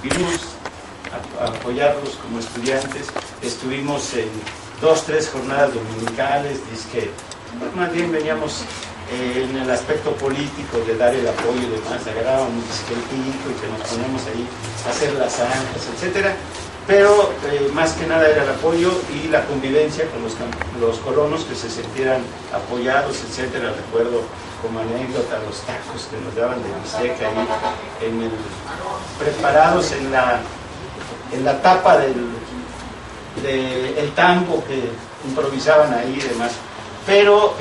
vinimos a apoyarlos como estudiantes. Estuvimos en 2 o 3 jornadas dominicales, más bien veníamos en el aspecto político de dar el apoyo y demás, agarrábamos el tinto y que nos ponemos ahí a hacer las zanjas, etcétera. Pero más que nada era el apoyo y la convivencia con los colonos, que se sintieran apoyados, etcétera. Recuerdo como anécdota los tacos que nos daban de bistec ahí preparados en la tapa del tambo que improvisaban ahí y demás. Pero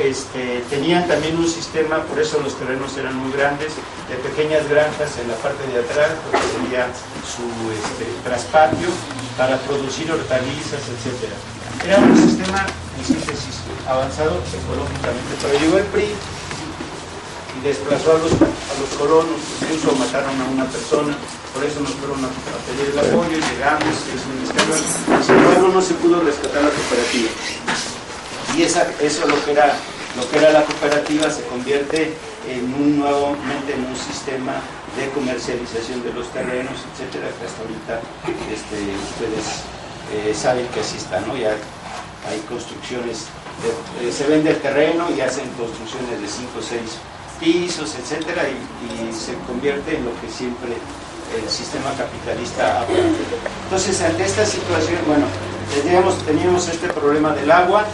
tenían también un sistema, por eso los terrenos eran muy grandes, de pequeñas granjas en la parte de atrás, donde sería su traspatio para producir hortalizas, etc. Era un sistema, en síntesis, avanzado ecológicamente, pero llegó el PRI y desplazó a los colonos, incluso mataron a una persona, por eso nos fueron a pedir el apoyo, llegamos, es un escándalo. Sin embargo, no se pudo rescatar la cooperativa. Y eso lo que era la cooperativa se convierte nuevamente en un sistema de comercialización de los terrenos, etcétera, que hasta ahorita ustedes saben que así está, ¿no? Ya hay construcciones, se vende el terreno y hacen construcciones de 5 o 6 pisos, etcétera, y se convierte en lo que siempre el sistema capitalista ha planteado. Entonces, ante esta situación, bueno, teníamos este problema del agua,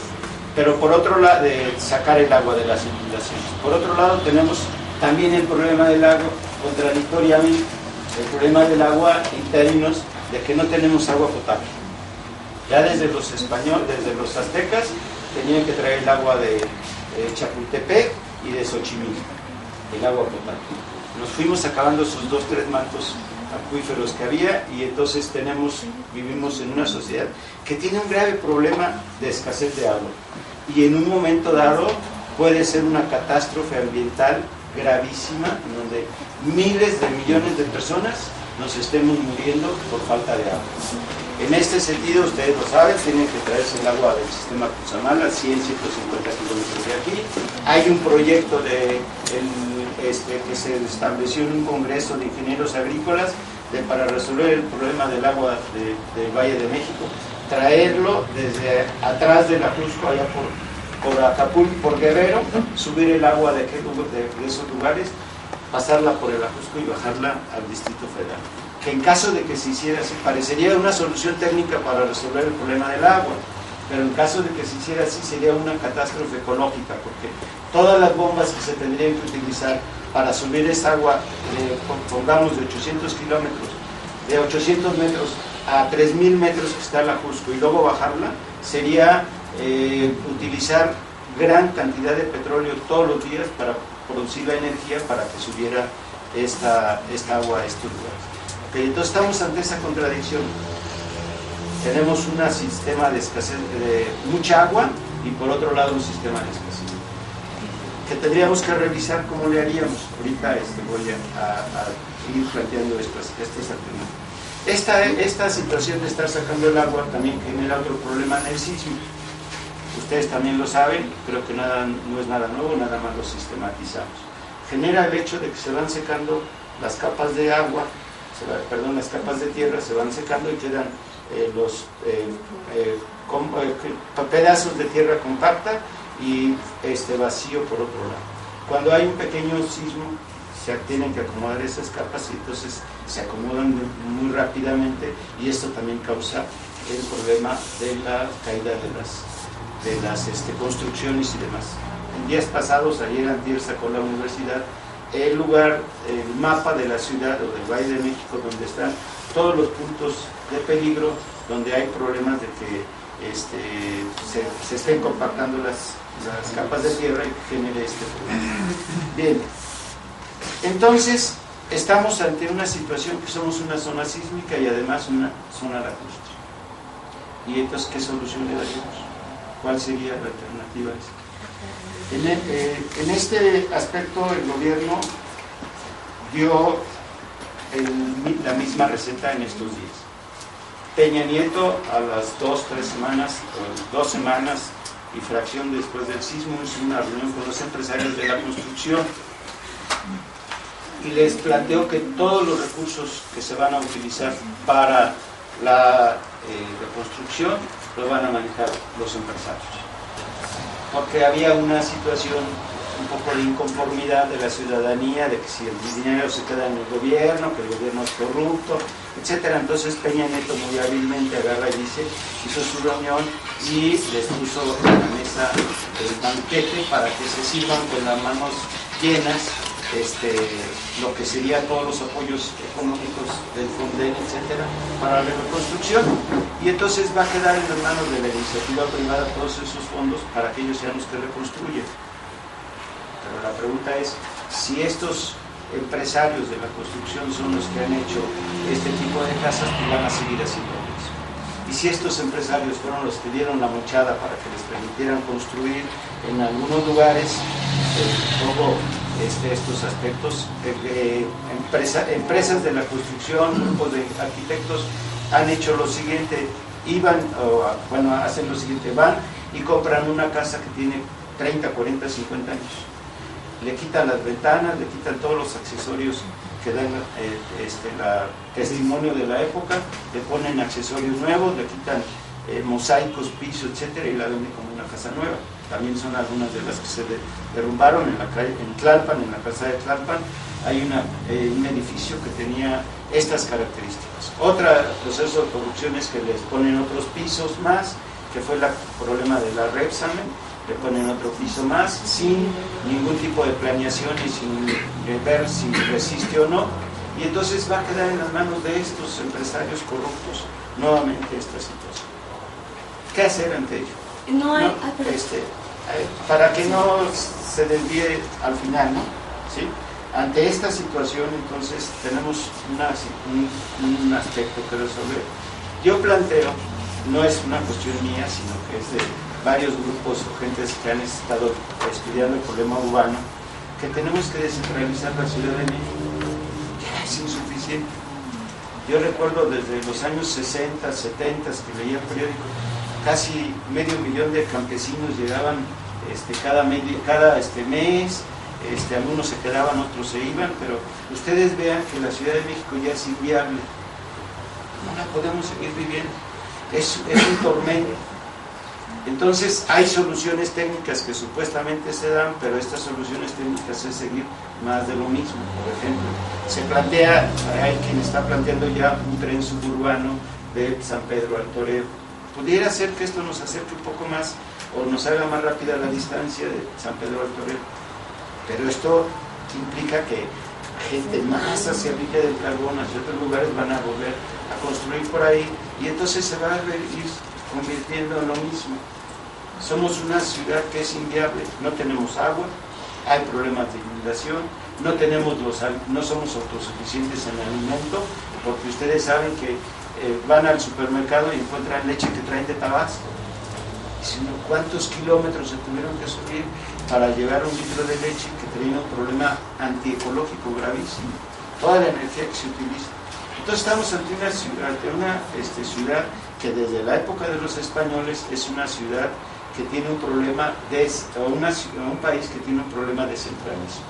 pero por otro lado, de sacar el agua de las inundaciones. Por otro lado, tenemos también el problema del agua, contradictoriamente, el problema del agua en términos de que no tenemos agua potable. Ya desde los españoles, desde los aztecas, tenían que traer el agua de Chapultepec y de Xochimilco, el agua potable. Nos fuimos acabando esos 2 o 3 mantos acuíferos que había, y entonces vivimos en una sociedad que tiene un grave problema de escasez de agua, y en un momento dado puede ser una catástrofe ambiental gravísima, en donde miles de millones de personas nos estemos muriendo por falta de agua. En este sentido, ustedes lo saben, tienen que traerse el agua del sistema Cutzamala, 100-150 kilómetros de aquí. Hay un proyecto que se estableció en un congreso de ingenieros agrícolas para resolver el problema del agua del Valle de México, traerlo desde atrás de la Cusco, allá por Acapulco, por Guerrero, subir el agua de esos lugares, pasarla por el Ajusco y bajarla al Distrito Federal. Que en caso de que se hiciera así, parecería una solución técnica para resolver el problema del agua, pero en caso de que se hiciera así sería una catástrofe ecológica, porque todas las bombas que se tendrían que utilizar para subir esa agua, pongamos de 800 kilómetros, de 800 metros a 3000 metros que está el Ajusco, y luego bajarla, sería utilizar gran cantidad de petróleo todos los días para producir la energía para que subiera esta agua a estos lugares. Okay, entonces estamos ante esa contradicción. Tenemos un sistema de escasez de mucha agua y por otro lado un sistema de escasez que tendríamos que revisar cómo le haríamos. Ahorita voy a ir planteando estas alternativas. Esta situación de estar sacando el agua también genera otro problema en el sismo. Ustedes también lo saben, creo que no es nada nuevo, nada más lo sistematizamos. Genera el hecho de que se van secando las capas de agua, las capas de tierra se van secando y quedan pedazos de tierra compacta y vacío por otro lado. Cuando hay un pequeño sismo, se tienen que acomodar esas capas y entonces se acomodan muy rápidamente, y esto también causa el problema de la caída de las construcciones y demás. En días pasados, ayer antier sacó la universidad el mapa de la ciudad o del Valle de México, donde están todos los puntos de peligro, donde hay problemas de que se estén compactando las capas de tierra y que genere este problema. Bien, entonces estamos ante una situación que somos una zona sísmica y además una zona lacustre. ¿Y entonces qué solución le daríamos? ¿Cuál sería la alternativa a esto? En este aspecto el gobierno dio la misma receta en estos días. Peña Nieto a las 2 semanas y fracción después del sismo hizo una reunión con los empresarios de la construcción y les planteo que todos los recursos que se van a utilizar para la reconstrucción lo van a manejar los empresarios, porque había una situación un poco de inconformidad de la ciudadanía, de que si el dinero se queda en el gobierno, que el gobierno es corrupto, etcétera. Entonces Peña Nieto muy hábilmente agarra y dice, hizo su reunión y les puso en la mesa el banquete para que se sirvan con las manos llenas lo que sería todos los apoyos económicos del Fonden, etcétera, para la reconstrucción. Y entonces va a quedar en las manos de la iniciativa privada todos esos fondos para que ellos sean los que reconstruyen. Pero la pregunta es, si estos empresarios de la construcción son los que han hecho este tipo de casas, pues van a seguir haciendo lo mismo. Y si estos empresarios fueron los que dieron la mochada para que les permitieran construir en algunos lugares, todo estos aspectos, empresas de la construcción, grupos de arquitectos han hecho lo siguiente, hacen lo siguiente, van y compran una casa que tiene 30, 40, 50 años. Le quitan las ventanas, le quitan todos los accesorios que dan testimonio de la época, le ponen accesorios nuevos, le quitan mosaicos, pisos, etcétera, y la venden como una casa nueva. También son algunas de las que se derrumbaron en la calle, en Tlalpan, en la casa de Tlalpan, hay un edificio que tenía estas características. Otro proceso de corrupción es que les ponen otros pisos más, que fue el problema de la Repsamen, le ponen otro piso más, sin ningún tipo de planeación y sin ver si resiste o no, y entonces va a quedar en las manos de estos empresarios corruptos nuevamente esta situación. ¿Qué hacer ante ello? No hay, para que no se desvíe al final, ¿no? ¿Sí? Ante esta situación, entonces, tenemos un aspecto que resolver. Yo planteo, no es una cuestión mía, sino que es de varios grupos o gentes que han estado estudiando el problema urbano, que tenemos que descentralizar la Ciudad de México. Ya es insuficiente. Yo recuerdo desde los años 60, 70, que leía el periódico, casi 500,000 de campesinos llegaban cada mes, algunos se quedaban, otros se iban, pero ustedes vean que la Ciudad de México ya es inviable, no la podemos seguir viviendo, es un tormento. Entonces hay soluciones técnicas que supuestamente se dan, pero estas soluciones técnicas es seguir más de lo mismo. Por ejemplo, se plantea, hay quien está planteando ya un tren suburbano de San Pedro al Toreo. Pudiera ser que esto nos acerque un poco más o nos haga más rápida la distancia de San Pedro al Toreo, pero esto implica que gente más hacia Villa del Carbón, hacia otros lugares, van a volver a construir por ahí y entonces se va a ir convirtiendo en lo mismo. Somos una ciudad que es inviable, no tenemos agua, hay problemas de inundación, no somos autosuficientes en alimento, porque ustedes saben que van al supermercado y encuentran leche que traen de Tabasco. Sino cuántos kilómetros se tuvieron que subir para llevar un litro de leche que tenía un problema antiecológico gravísimo. Toda la energía que se utiliza. Entonces estamos ante una ciudad que desde la época de los españoles es una ciudad que tiene un problema, un país que tiene un problema de centralismo.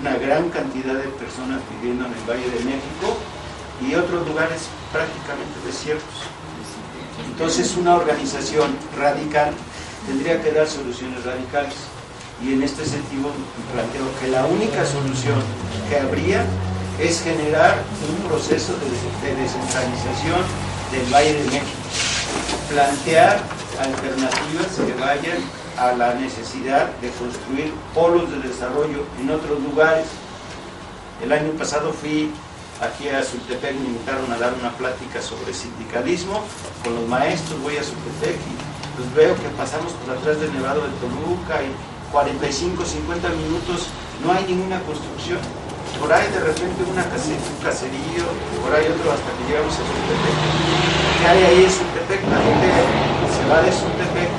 Una gran cantidad de personas viviendo en el Valle de México y otros lugares prácticamente desiertos. Entonces una organización radical tendría que dar soluciones radicales y en este sentido planteo que la única solución que habría es generar un proceso de descentralización del Valle de México, plantear alternativas que vayan a la necesidad de construir polos de desarrollo en otros lugares. El año pasado fui aquí a Sultepec, me invitaron a dar una plática sobre sindicalismo con los maestros, voy a Sultepec y pues veo que pasamos por atrás del Nevado de Toluca y 45, 50 minutos no hay ninguna construcción. Por ahí de repente un caserío, por ahí otro hasta que llegamos a Sultepec. ¿Qué hay ahí en Sultepec? La gente se va de Sultepec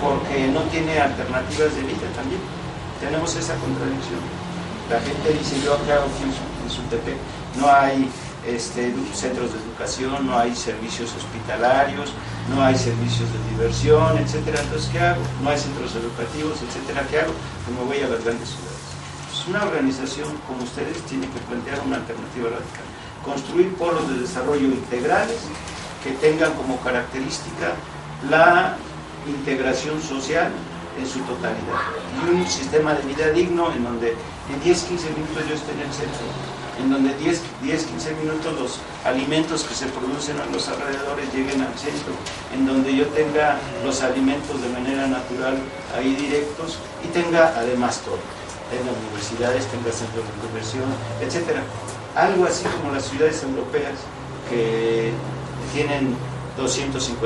porque no tiene alternativas de vida también. Tenemos esa contradicción. La gente dice, yo acá en Sultepec no hay centros de educación, no hay servicios hospitalarios, no hay servicios de diversión, etcétera. Entonces, ¿qué hago? No hay centros educativos, etcétera. ¿Qué hago? Pues me voy a las grandes ciudades. Pues una organización como ustedes tiene que plantear una alternativa radical. Construir polos de desarrollo integrales que tengan como característica la integración social en su totalidad y un sistema de vida digno en donde en 10-15 minutos yo esté en el centro, en donde 10-15 minutos los alimentos que se producen a los alrededores lleguen al centro, en donde yo tenga los alimentos de manera natural ahí directos y tenga además todo, tenga universidades, tenga centros de inversión, etc. Algo así como las ciudades europeas que tienen 250.000, 300.000,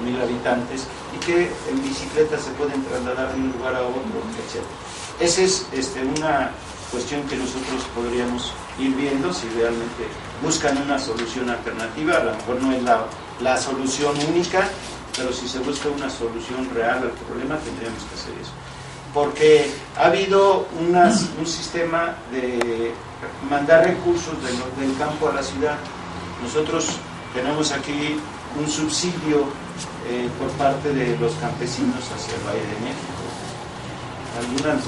400.000 habitantes y que en bicicleta se pueden trasladar de un lugar a otro, etc. Esa es una cuestión que nosotros podríamos ir viendo si realmente buscan una solución alternativa. A lo mejor no es la solución única, pero si se busca una solución real al problema tendríamos que hacer eso. Porque ha habido un sistema de mandar recursos del campo a la ciudad. Nosotros tenemos aquí un subsidio por parte de los campesinos hacia el Valle de México. Algunas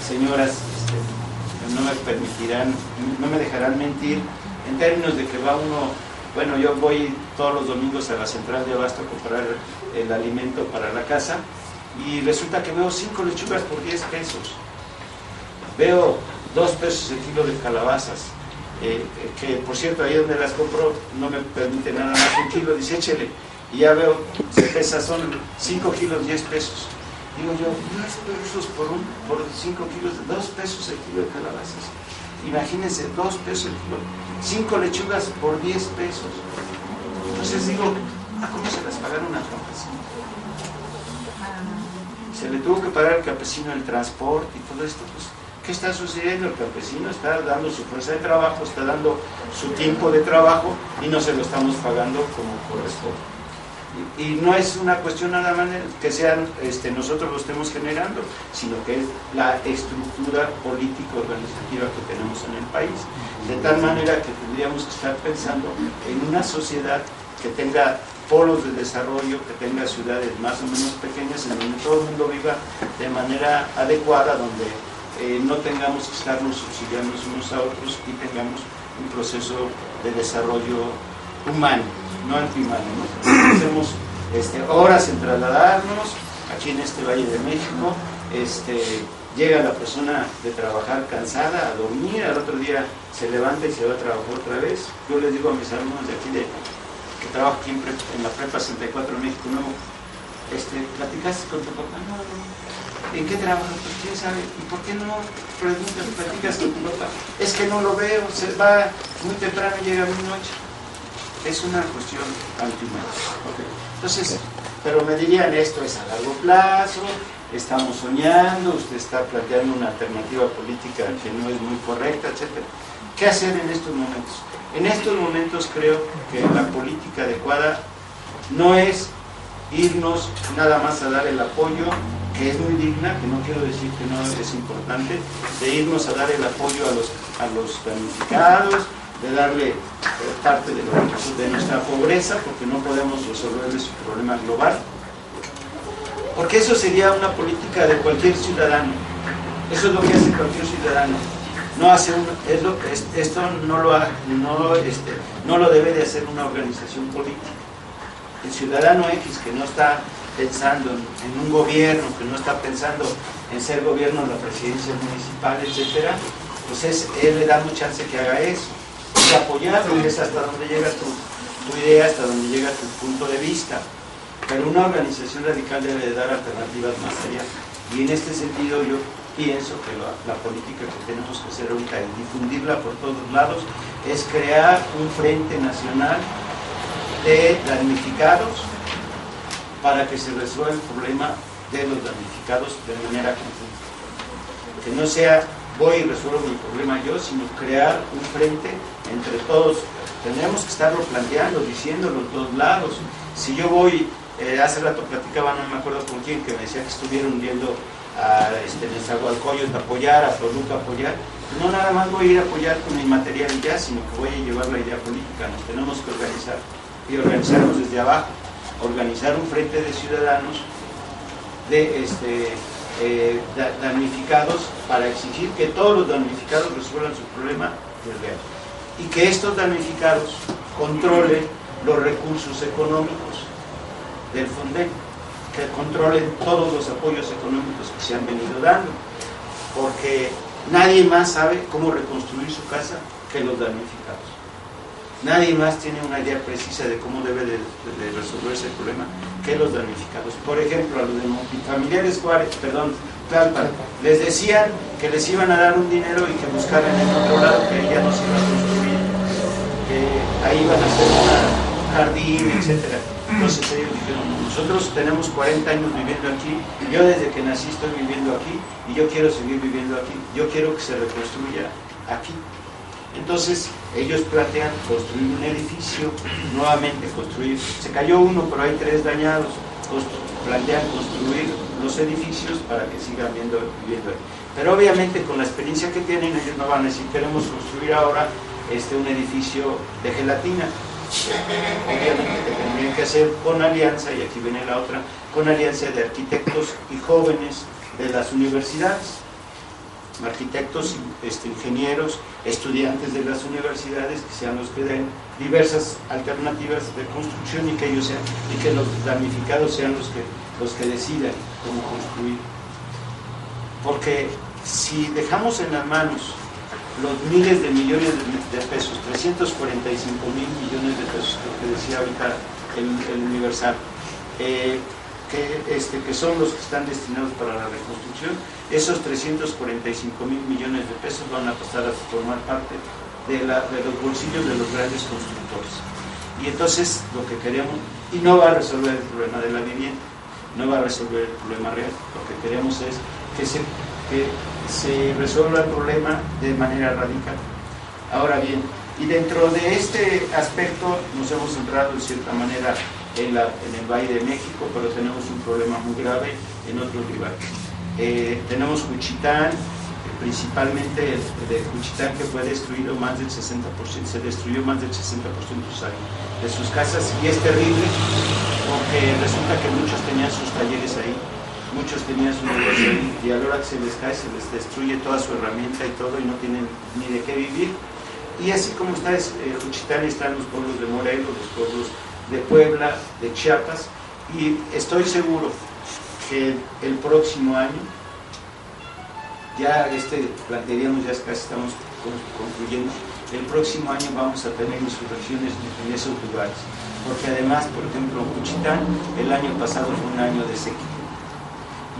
señoras no me dejarán mentir en términos de que va uno, bueno, yo voy todos los domingos a la central de abasto a comprar el alimento para la casa y resulta que veo 5 lechugas por 10 pesos, veo 2 pesos el kilo de calabazas, que por cierto ahí donde las compro no me permite nada más un kilo, dice échele, y ya veo, se pesa, son 5 kilos 10 pesos. Digo yo, 10 pesos por 5 kilos, 2 pesos el kilo de calabazas. Imagínense, 2 pesos el kilo, 5 lechugas por 10 pesos. Entonces digo, ¿cómo se las pagaron al campesino? Se le tuvo que pagar al campesino el transporte y todo esto, pues, ¿qué está sucediendo? El campesino está dando su fuerza de trabajo, está dando su tiempo de trabajo y no se lo estamos pagando como corresponde. Y no es una cuestión nada más que sean nosotros lo estemos generando, sino que es la estructura político-organizativa que tenemos en el país. De tal manera que tendríamos que estar pensando en una sociedad que tenga polos de desarrollo, que tenga ciudades más o menos pequeñas, en donde todo el mundo viva de manera adecuada, donde no tengamos que estarnos subsidiando unos a otros y tengamos un proceso de desarrollo humano, no antihumano, ¿no? Hacemos horas en trasladarnos aquí en este Valle de México, llega la persona de trabajar cansada a dormir, al otro día se levanta y se va a trabajar otra vez. Yo les digo a mis alumnos de aquí que trabajo aquí en la Prepa 64 en México Nuevo, ¿platicaste con tu papá? No. ¿En qué trabajas? Pues quién sabe. ¿Y por qué no platicas con tu papá? Es que no lo veo, se va muy temprano y llega muy noche. Es una cuestión antihumana. Okay. Entonces, pero me dirían, esto es a largo plazo, estamos soñando, usted está planteando una alternativa política que no es muy correcta, etc. ¿Qué hacer en estos momentos? En estos momentos creo que la política adecuada no es irnos nada más a dar el apoyo, que es muy digna, que no quiero decir que no es importante, de irnos a dar el apoyo a los damnificados, de darle parte de nuestra pobreza, porque no podemos resolver su problema global, porque eso sería una política de cualquier ciudadano. Eso es lo que hace cualquier ciudadano. No hace esto no lo debe de hacer una organización política. El ciudadano X que no está pensando en un gobierno, que no está pensando en ser gobierno en la presidencia municipal, etcétera, pues él le da mucha chance que haga eso. Y apoyarlo, es hasta donde llega tu idea, hasta donde llega tu punto de vista. Pero una organización radical debe de dar alternativas más allá. Y en este sentido yo pienso que la política que tenemos que hacer ahorita y difundirla por todos lados es crear un frente nacional de damnificados para que se resuelva el problema de los damnificados de manera conjunta. Que no sea voy y resuelvo mi problema yo, sino crear un frente entre todos. Tendríamos que estarlo planteando, diciéndolo en todos lados. Si yo voy, hace rato platicaba, no me acuerdo con quién, que me decía que estuvieron viendo a Nezahualcóyotl a apoyar, a Toluca a apoyar, no nada más voy a ir a apoyar con mi material y ya, sino que voy a llevar la idea política. Nos tenemos que organizar y organizarnos desde abajo, organizar un frente de ciudadanos damnificados para exigir que todos los damnificados resuelvan su problema real y que estos damnificados controlen los recursos económicos del Fonden, que controlen todos los apoyos económicos que se han venido dando, porque nadie más sabe cómo reconstruir su casa que los damnificados. Nadie más tiene una idea precisa de cómo debe de resolverse el problema que los damnificados. Por ejemplo, a los de familiares Tlalpan, les decían que les iban a dar un dinero y que buscaran en otro lado, que ya no se iba a construir, que ahí iban a hacer un jardín, etc. Entonces ellos dijeron, nosotros tenemos 40 años viviendo aquí, yo desde que nací estoy viviendo aquí y yo quiero seguir viviendo aquí, yo quiero que se reconstruya aquí. Entonces ellos plantean construir un edificio, nuevamente construir, se cayó uno pero hay 3 dañados, plantean construir los edificios para que sigan viviendo ahí. Pero obviamente con la experiencia que tienen ellos no van a decir queremos construir ahora un edificio de gelatina. Obviamente que tendrían que hacer con alianza, y aquí viene la otra, con alianza de arquitectos y jóvenes de las universidades, arquitectos, ingenieros, estudiantes de las universidades, que sean los que den diversas alternativas de construcción y que ellos sean, y que los damnificados sean los que decidan cómo construir. Porque si dejamos en las manos los miles de millones de pesos, 345 mil millones de pesos, creo que decía ahorita el Universal, que son los que están destinados para la reconstrucción, esos 345 mil millones de pesos van a pasar a formar parte de los bolsillos de los grandes constructores. Y entonces lo que queremos, y no va a resolver el problema de la vivienda, no va a resolver el problema real, lo que queremos es que se resuelva el problema de manera radical. Ahora bien, y dentro de este aspecto nos hemos centrado en cierta manera en el Valle de México, pero tenemos un problema muy grave en otros lugares. Tenemos Juchitán, principalmente el de Juchitán, que fue destruido más del 60%, se destruyó más del 60% de sus casas, y es terrible porque resulta que muchos tenían sus talleres ahí, muchos tenían su negocio ahí, y a la hora que se les cae se les destruye toda su herramienta y todo, y no tienen ni de qué vivir. Y así como está Juchitán, están los pueblos de Morelos, los pueblos de Puebla, de Chiapas, y estoy seguro que el próximo año, ya plantearíamos, ya casi estamos concluyendo, el próximo año vamos a tener insurrecciones en esos lugares, porque además, por ejemplo, Juchitán, el año pasado fue un año de sequía,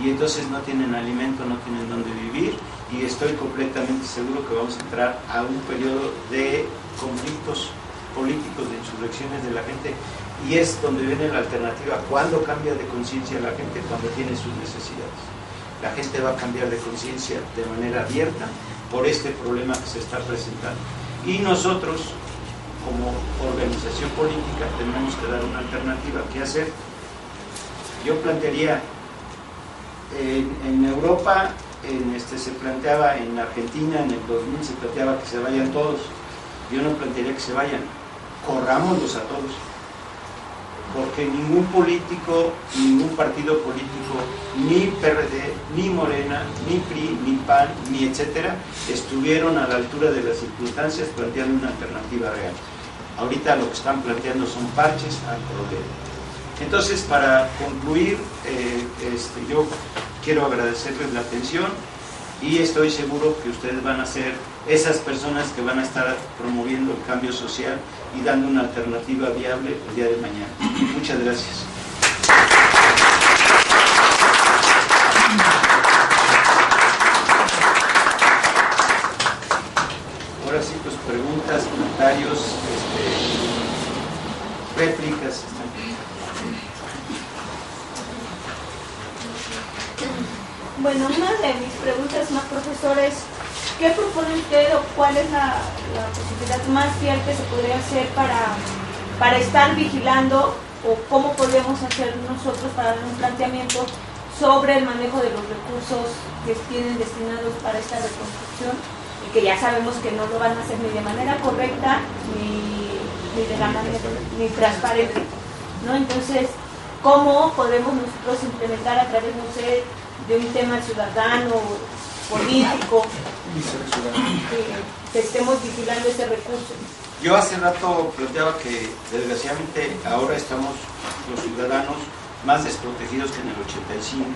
y entonces no tienen alimento, no tienen dónde vivir, y estoy completamente seguro que vamos a entrar a un periodo de conflictos políticos, de insurrecciones de la gente, y es donde viene la alternativa. ¿Cuándo cambia de conciencia la gente? Cuando tiene sus necesidades. La gente va a cambiar de conciencia de manera abierta por este problema que se está presentando, y nosotros como organización política tenemos que dar una alternativa. ¿Qué hacer? Yo plantearía en Europa, se planteaba en Argentina en el 2000, se planteaba que se vayan todos. Yo no plantearía que se vayan, corrámoslos a todos, porque ningún político, ningún partido político, ni PRD, ni Morena, ni PRI, ni PAN, ni etcétera, estuvieron a la altura de las circunstancias planteando una alternativa real. Ahorita lo que están planteando son parches al problema. Entonces, para concluir, yo quiero agradecerles la atención, y estoy seguro que ustedes van a ser esas personas que van a estar promoviendo el cambio social y dando una alternativa viable el día de mañana. Muchas gracias. Ahora sí, pues preguntas, comentarios, réplicas. Bueno, una de mis preguntas más, profesor, es ¿qué propone usted o cuál es la posibilidad más fiel que se podría hacer para estar vigilando, o cómo podríamos hacer nosotros para dar un planteamiento sobre el manejo de los recursos que tienen destinados para esta reconstrucción, y que ya sabemos que no lo van a hacer ni de manera correcta ni de la manera ni transparente, ¿no? Entonces, ¿cómo podemos nosotros implementar a través, no sé, de un tema ciudadano, político, que estemos vigilando ese recurso. Yo hace rato planteaba que desgraciadamente ahora estamos los ciudadanos más desprotegidos que en el 85,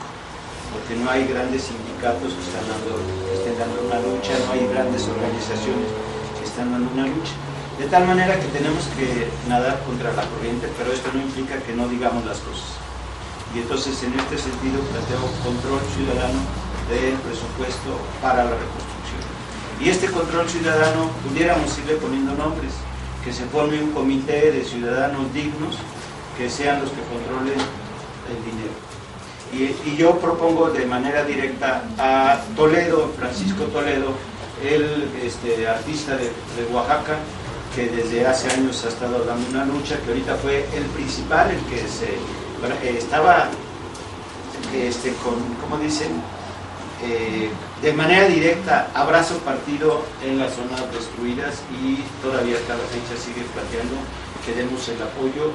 porque no hay grandes sindicatos que estén dando una lucha, no hay grandes organizaciones que están dando una lucha. De tal manera que tenemos que nadar contra la corriente, pero esto no implica que no digamos las cosas. Y entonces en este sentido planteo control ciudadano del presupuesto para la reconstrucción. Y este control ciudadano pudiéramos irle poniendo nombres, que se forme un comité de ciudadanos dignos que sean los que controlen el dinero. Y yo propongo de manera directa a Toledo, Francisco Toledo, el artista de Oaxaca, que desde hace años ha estado dando una lucha, que ahorita fue el principal, el que estaba ¿cómo dicen? De manera directa, a brazo partido en las zonas destruidas, y todavía hasta la fecha sigue planteando que demos el apoyo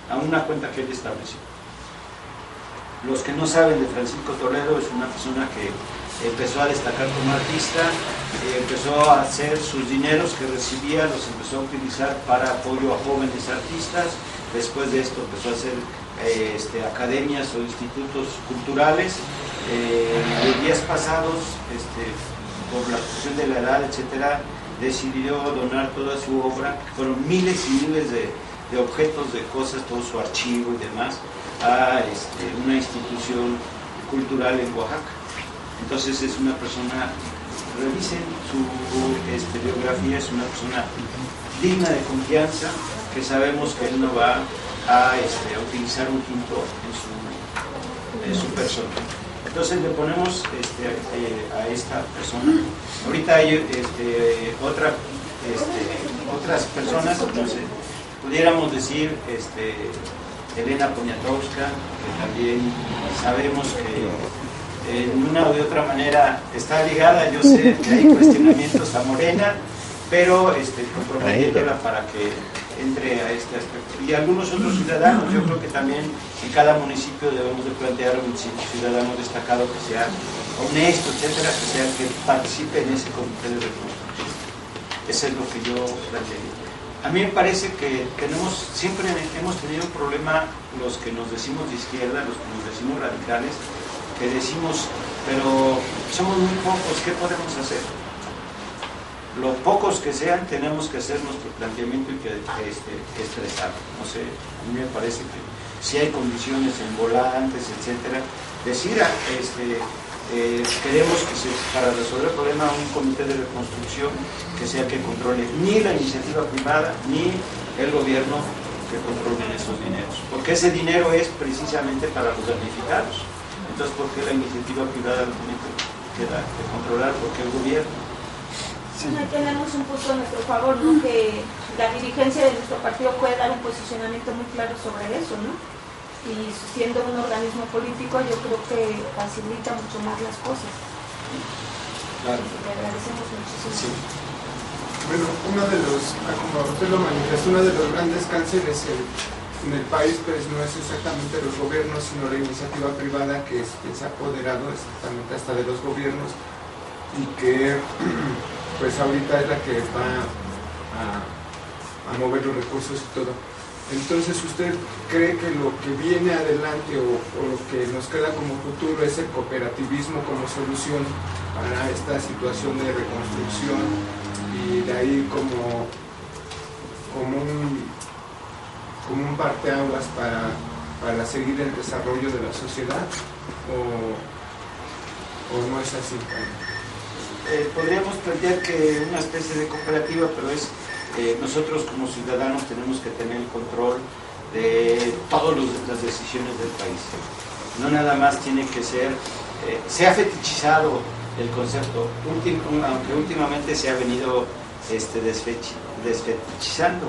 a una cuenta que él estableció. Los que no saben de Francisco Toledo, es una persona que empezó a destacar como artista, empezó a hacer sus dineros que recibía, los empezó a utilizar para apoyo a jóvenes artistas. Después de esto empezó a hacer academias o institutos culturales. Los días pasados, por la cuestión de la edad, etcétera, decidió donar toda su obra, que fueron miles y miles de objetos, de cosas, todo su archivo y demás, a una institución cultural en Oaxaca. Entonces es una persona, revisen su biografía, es una persona digna de confianza, que sabemos que él no va a utilizar un quinto en su persona. Entonces le ponemos a esta persona. Ahorita hay otras personas, entonces pudiéramos decir Elena Poniatowska, que también sabemos que en una u otra manera está ligada. Yo sé que hay cuestionamientos a Morena, pero comprometiéndola para que entre a este aspecto. Y algunos otros ciudadanos, yo creo que también en cada municipio debemos de plantear un ciudadano destacado que sea honesto, etcétera, que participe en ese comité de reconstrucción. Eso es lo que yo plantearía. A mí me parece que siempre hemos tenido un problema los que nos decimos de izquierda, los que nos decimos radicales, que decimos, pero somos muy pocos, ¿qué podemos hacer? Los pocos que sean, tenemos que hacer nuestro planteamiento y que expresar. No sé, a mí me parece que si hay condiciones en volantes, etcétera, decir, queremos que para resolver el problema un comité de reconstrucción que sea que controle ni la iniciativa privada ni el gobierno, que controlen esos dineros, porque ese dinero es precisamente para los damnificados. Entonces, ¿por qué la iniciativa privada lo tiene que controlar? ¿Por qué el gobierno? Sí. No tenemos un punto a nuestro favor, ¿no? Que la dirigencia de nuestro partido puede dar un posicionamiento muy claro sobre eso, ¿no? Y siendo un organismo político, yo creo que facilita mucho más las cosas. Claro. Le agradecemos muchísimo. Sí. Bueno, como usted lo manifestó, uno de los grandes cánceres en el país pues no es exactamente los gobiernos, sino la iniciativa privada que se ha apoderado exactamente hasta de los gobiernos, y que pues ahorita es la que va a mover los recursos y todo. Entonces, ¿usted cree que lo que viene adelante o lo que nos queda como futuro es el cooperativismo como solución para esta situación de reconstrucción, y de ahí como un parteaguas para seguir el desarrollo de la sociedad, o no es así? Podríamos plantear que una especie de cooperativa, pero es nosotros como ciudadanos tenemos que tener el control de todas las decisiones del país. No nada más tiene que ser, se ha fetichizado el concepto, aunque últimamente se ha venido desfetichizando,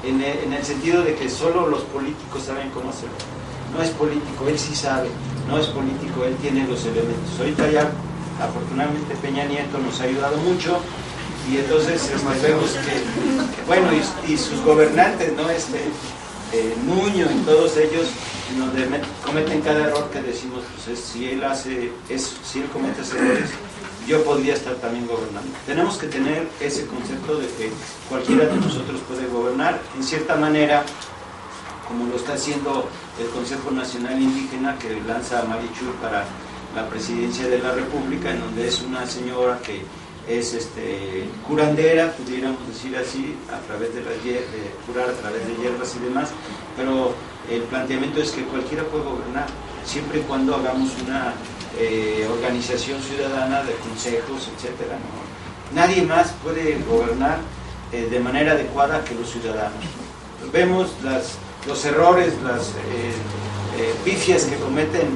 en el sentido de que solo los políticos saben cómo hacerlo. No es político, él sí sabe, no es político, él tiene los elementos. Ahorita ya, afortunadamente, Peña Nieto nos ha ayudado mucho, y entonces vemos que bueno, y sus gobernantes, ¿no? Nuño y todos ellos cometen cada error que decimos, pues si él comete esos errores, yo podría estar también gobernando. Tenemos que tener ese concepto de que cualquiera de nosotros puede gobernar, en cierta manera, como lo está haciendo el Consejo Nacional Indígena, que lanza a Marichur para la presidencia de la República, en donde es una señora que es curandera, pudiéramos decir así, a través de curar a través de hierbas y demás, pero el planteamiento es que cualquiera puede gobernar, siempre y cuando hagamos una organización ciudadana de consejos, etcétera, ¿no? Nadie más puede gobernar de manera adecuada que los ciudadanos. Vemos los errores, las pifias que cometen,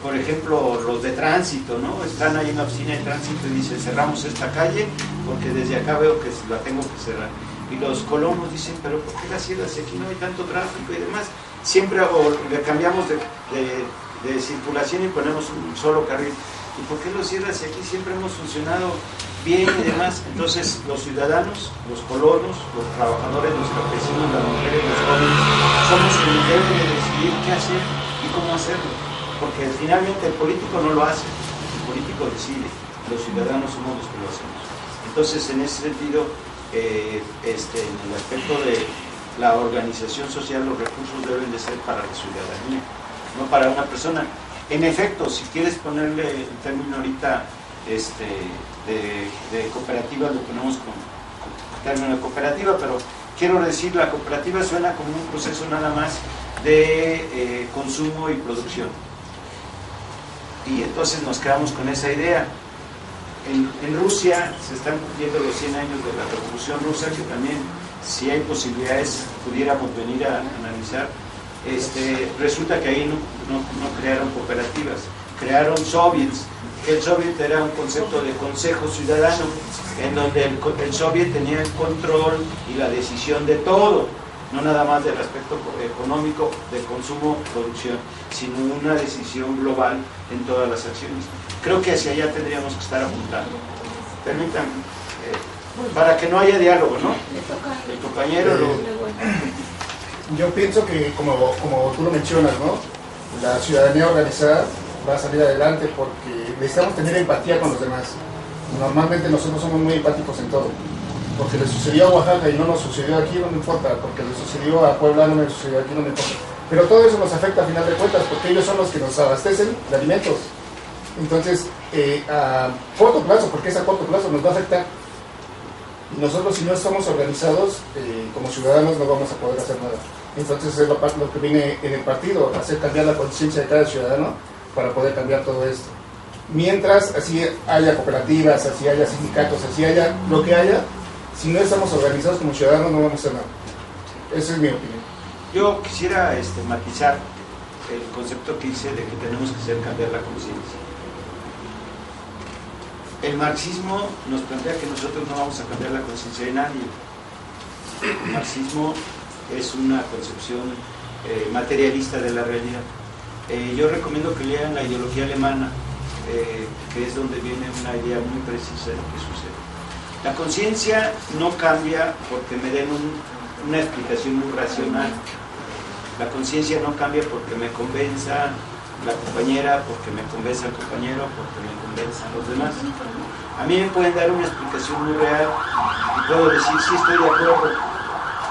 por ejemplo, los de tránsito, ¿no? Están ahí en la oficina de tránsito y dicen, cerramos esta calle porque desde acá veo que la tengo que cerrar. Y los colonos dicen, pero ¿por qué la cierras si aquí no hay tanto tráfico y demás? Siempre le cambiamos de circulación y ponemos un solo carril. ¿Y por qué lo cierras si aquí siempre hemos funcionado bien y demás? Entonces, los ciudadanos, los colonos, los trabajadores, los campesinos, las mujeres, los jóvenes, somos quienes deben de decidir qué hacer y cómo hacerlo. Porque finalmente el político no lo hace, el político decide, los ciudadanos somos los que lo hacemos. Entonces, en ese sentido, en el aspecto de la organización social, los recursos deben de ser para la ciudadanía, no para una persona. En efecto, si quieres ponerle el término ahorita de cooperativa, lo ponemos con término de cooperativa, pero quiero decir, la cooperativa suena como un proceso nada más de consumo y producción. Y entonces nos quedamos con esa idea. En Rusia se están cumpliendo los 100 años de la Revolución Rusa, que también, si hay posibilidades, pudiéramos venir a analizar. Resulta que ahí no crearon cooperativas, crearon soviets, que el soviet era un concepto de consejo ciudadano, en donde el soviet tenía el control y la decisión de todo, no nada más del aspecto económico, de consumo, producción, sino una decisión global en todas las acciones. Creo que hacia allá tendríamos que estar apuntando. Permítanme, para que no haya diálogo, ¿no? El compañero Yo pienso que, como tú lo mencionas, ¿no? La ciudadanía organizada va a salir adelante porque necesitamos tener empatía con los demás. Normalmente nosotros somos muy empáticos en todo. Porque le sucedió a Oaxaca y no nos sucedió aquí, no me importa. Porque le sucedió a Puebla, no me sucedió aquí, no me importa. Pero todo eso nos afecta a final de cuentas, porque ellos son los que nos abastecen de alimentos. Entonces, a corto plazo, porque es a corto plazo, nos va a afectar. Y nosotros, si no estamos organizados, como ciudadanos, no vamos a poder hacer nada. Entonces, es lo que viene en el partido, hacer cambiar la conciencia de cada ciudadano para poder cambiar todo esto. Mientras así haya cooperativas, así haya sindicatos, así haya lo que haya, si no estamos organizados como ciudadanos, no vamos a hacer nada. Esa es mi opinión. Yo quisiera matizar el concepto que hice de que tenemos que hacer cambiar la conciencia. El marxismo nos plantea que nosotros no vamos a cambiar la conciencia de nadie. El marxismo es una concepción materialista de la realidad. Yo recomiendo que lean la ideología alemana, que es donde viene una idea muy precisa de lo que sucede. La conciencia no cambia porque me den una explicación muy racional. La conciencia no cambia porque me convenza la compañera, porque me convenza el compañero, porque me convenzan los demás. A mí me pueden dar una explicación muy real y puedo decir sí, estoy de acuerdo,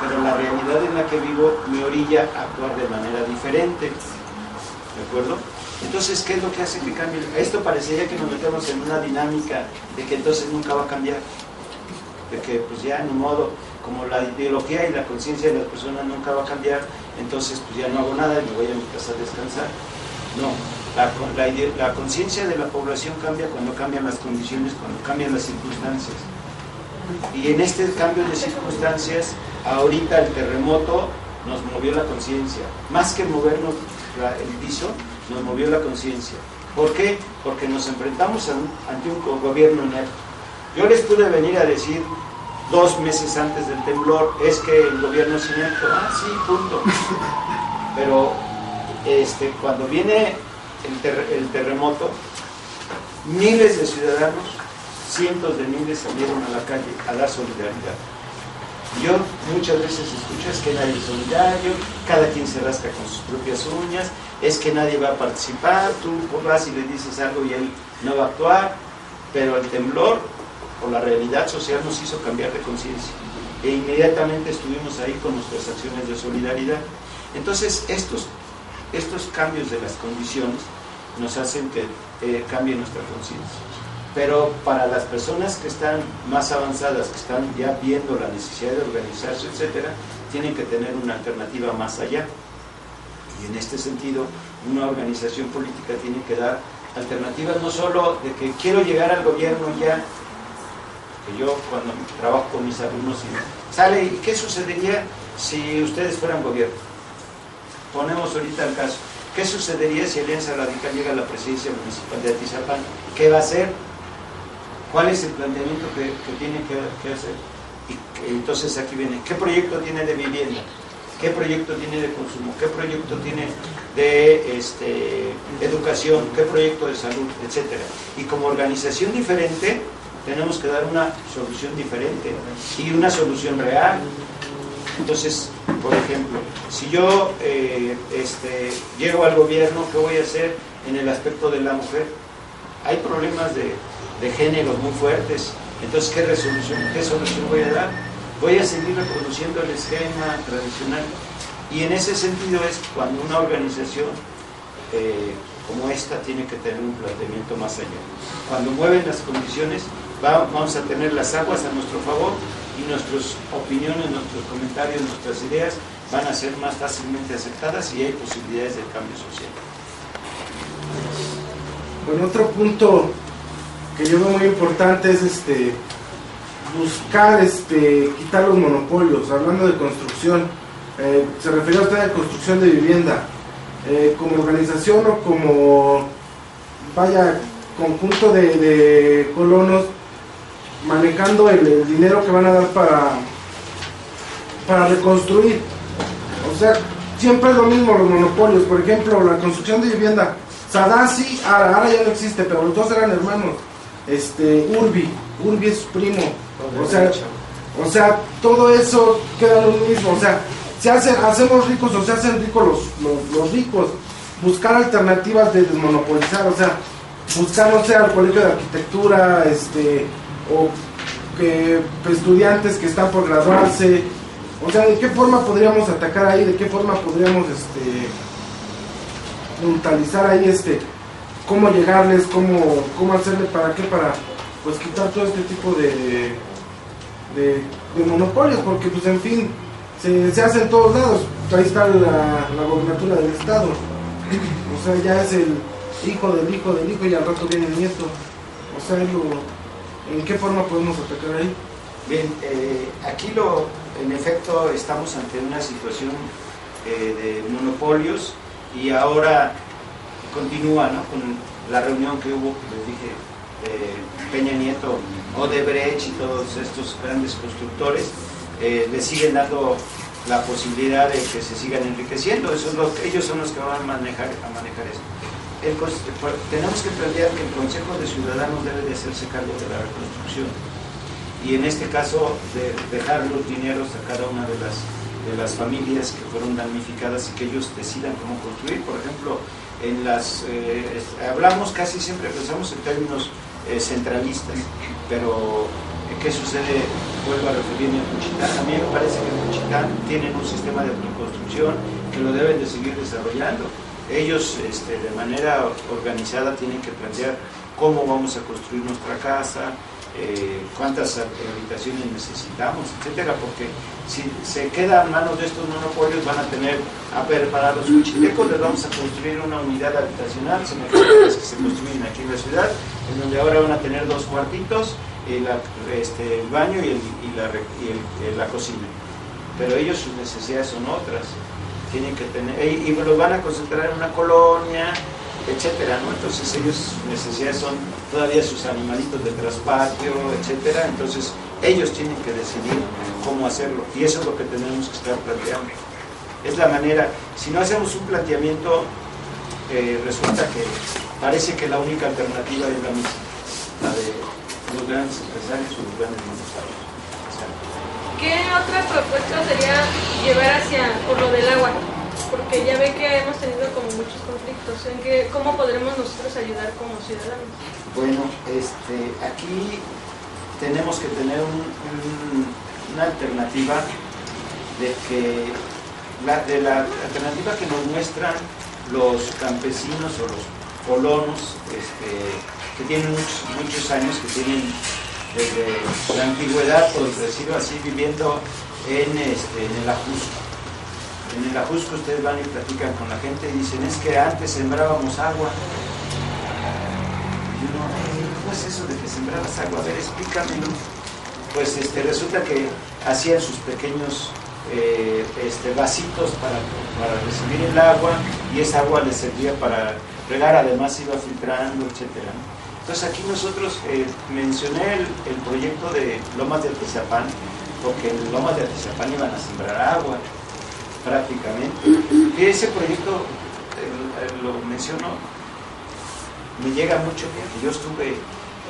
pero la realidad en la que vivo me orilla a actuar de manera diferente. ¿De acuerdo? Entonces, ¿qué es lo que hace que cambie? Esto parecería que nos metemos en una dinámica de que entonces nunca va a cambiar, de que pues ya ni modo, como la ideología y la conciencia de las personas nunca va a cambiar, entonces pues ya no hago nada y me voy a mi casa a descansar. No, la conciencia de la población cambia cuando cambian las condiciones, cuando cambian las circunstancias. Y en este cambio de circunstancias, ahorita el terremoto nos movió la conciencia. Más que movernos el piso, nos movió la conciencia. ¿Por qué? Porque nos enfrentamos ante un gobierno inepto. Yo les pude venir a decir 2 meses antes del temblor, es que el gobierno es inepto. Ah, sí, punto. Pero cuando viene el terremoto, miles de ciudadanos, cientos de miles salieron a la calle a dar solidaridad. Yo muchas veces escucho es que nadie es solidario, cada quien se rasca con sus propias uñas, es que nadie va a participar, tú vas y le dices algo y él no va a actuar, pero el temblor o la realidad social nos hizo cambiar de conciencia e inmediatamente estuvimos ahí con nuestras acciones de solidaridad. Entonces estos cambios de las condiciones nos hacen que cambie nuestra conciencia. Pero para las personas que están más avanzadas, que están ya viendo la necesidad de organizarse, etcétera, tienen que tener una alternativa más allá. Y en este sentido, una organización política tiene que dar alternativas, no solo de que quiero llegar al gobierno ya, que yo cuando trabajo con mis alumnos sale, ¿y qué sucedería si ustedes fueran gobierno? Ponemos ahorita el caso, ¿qué sucedería si Alianza Radical llega a la presidencia municipal de Atizapán? ¿Qué va a hacer? ¿Cuál es el planteamiento que tiene que hacer? Y entonces aquí viene, ¿qué proyecto tiene de vivienda? ¿Qué proyecto tiene de consumo? ¿Qué proyecto tiene de educación? ¿Qué proyecto de salud? Etcétera. Y como organización diferente, tenemos que dar una solución diferente y una solución real. Entonces, por ejemplo, si yo llego al gobierno, ¿qué voy a hacer en el aspecto de la mujer? Hay problemas de género muy fuertes. Entonces, ¿qué solución voy a dar? Voy a seguir reproduciendo el esquema tradicional. Y en ese sentido es cuando una organización como esta tiene que tener un planteamiento más allá. Cuando mueven las condiciones, vamos a tener las aguas a nuestro favor y nuestras opiniones, nuestros comentarios, nuestras ideas van a ser más fácilmente aceptadas y hay posibilidades de cambio social. Bueno, otro punto que yo veo muy importante es buscar quitar los monopolios. Hablando de construcción, se refiere a usted a construcción de vivienda, como organización o como conjunto de colonos manejando el dinero que van a dar para reconstruir. O sea, siempre es lo mismo los monopolios. Por ejemplo, la construcción de vivienda, Sadasi, ahora ya no existe, pero los dos eran hermanos. Urbi es su primo. O sea, todo eso queda lo mismo. O sea, hacemos ricos o se hacen ricos los ricos. Buscar alternativas de desmonopolizar, o sea, buscar, no sé, al colegio de arquitectura, o que estudiantes que están por graduarse. O sea, ¿de qué forma podríamos atacar ahí? ¿De qué forma podríamos brutalizar ahí cómo llegarles, cómo hacerle para pues quitar todo este tipo de monopolios? Porque pues en fin se hace en todos lados. Ahí está la gobernatura del estado, o sea, ya es el hijo del hijo del hijo y al rato viene el nieto. O sea, ¿en qué forma podemos atacar ahí? Bien, aquí en efecto estamos ante una situación de monopolios y ahora continúa, ¿no?, con la reunión que hubo, les dije, Peña Nieto, Odebrecht y todos estos grandes constructores le siguen dando la posibilidad de que se sigan enriqueciendo. Ellos son los que van a manejar esto. Tenemos que plantear que el Consejo de Ciudadanos debe de hacerse cargo de la reconstrucción y en este caso de dejar los dineros a cada una de las familias que fueron damnificadas y que ellos decidan cómo construir. Por ejemplo, hablamos casi siempre, pensamos en términos centralistas, pero ¿qué sucede? Vuelvo a referirme a Juchitán. A mí me parece que en Juchitán tienen un sistema de autoconstrucción que lo deben de seguir desarrollando. Ellos de manera organizada tienen que plantear cómo vamos a construir nuestra casa, cuántas habitaciones necesitamos, etcétera, porque si se queda en manos de estos monopolios van a tener, para los huichiltecos les vamos a construir una unidad habitacional semejante a las que se construyen aquí en la ciudad, en donde ahora van a tener 2 cuartitos, el baño y la cocina, pero ellos sus necesidades son otras, tienen que tener, y los van a concentrar en una colonia, etcétera, ¿no? Entonces ellos, sus necesidades son todavía sus animalitos de traspatio, etcétera. Entonces ellos tienen que decidir cómo hacerlo y eso es lo que tenemos que estar planteando. Es la manera. Si no hacemos un planteamiento, resulta que parece que la única alternativa es la misma, la de los grandes empresarios o los grandes monopolios. ¿Qué otra propuesta sería llevar hacia por lo del agua? Porque ya ve que hemos tenido como muchos conflictos. ¿Cómo podremos nosotros ayudar como ciudadanos? Bueno, aquí tenemos que tener una alternativa de la alternativa que nos muestran los campesinos o los colonos que tienen muchos años, que tienen desde la antigüedad, por decirlo así, viviendo en el Ajusco. En el Ajusco ustedes van y platican con la gente y dicen, es que antes sembrábamos agua. Y uno, ¿cómo es eso de que sembrabas agua? A ver, explícamelo. Pues resulta que hacían sus pequeños vasitos para recibir el agua, y esa agua les servía para regar, además iba filtrando, etcétera. Entonces aquí nosotros mencioné el proyecto de Lomas de Atizapán, porque en Lomas de Atizapán iban a sembrar agua prácticamente. Y ese proyecto lo menciono, me llega mucho porque yo estuve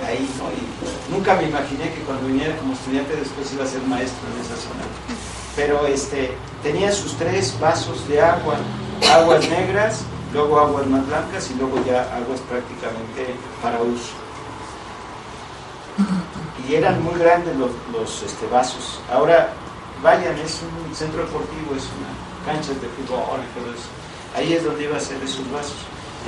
ahí, ¿no? Y nunca me imaginé que cuando viniera como estudiante después iba a ser maestro en esa zona. Pero tenía sus 3 vasos de agua, aguas negras, luego aguas más blancas y luego ya aguas prácticamente para uso. Y eran muy grandes los vasos. Ahora vayan, es un centro deportivo, es una cancha de fútbol y todo eso. Ahí es donde iba a ser esos vasos.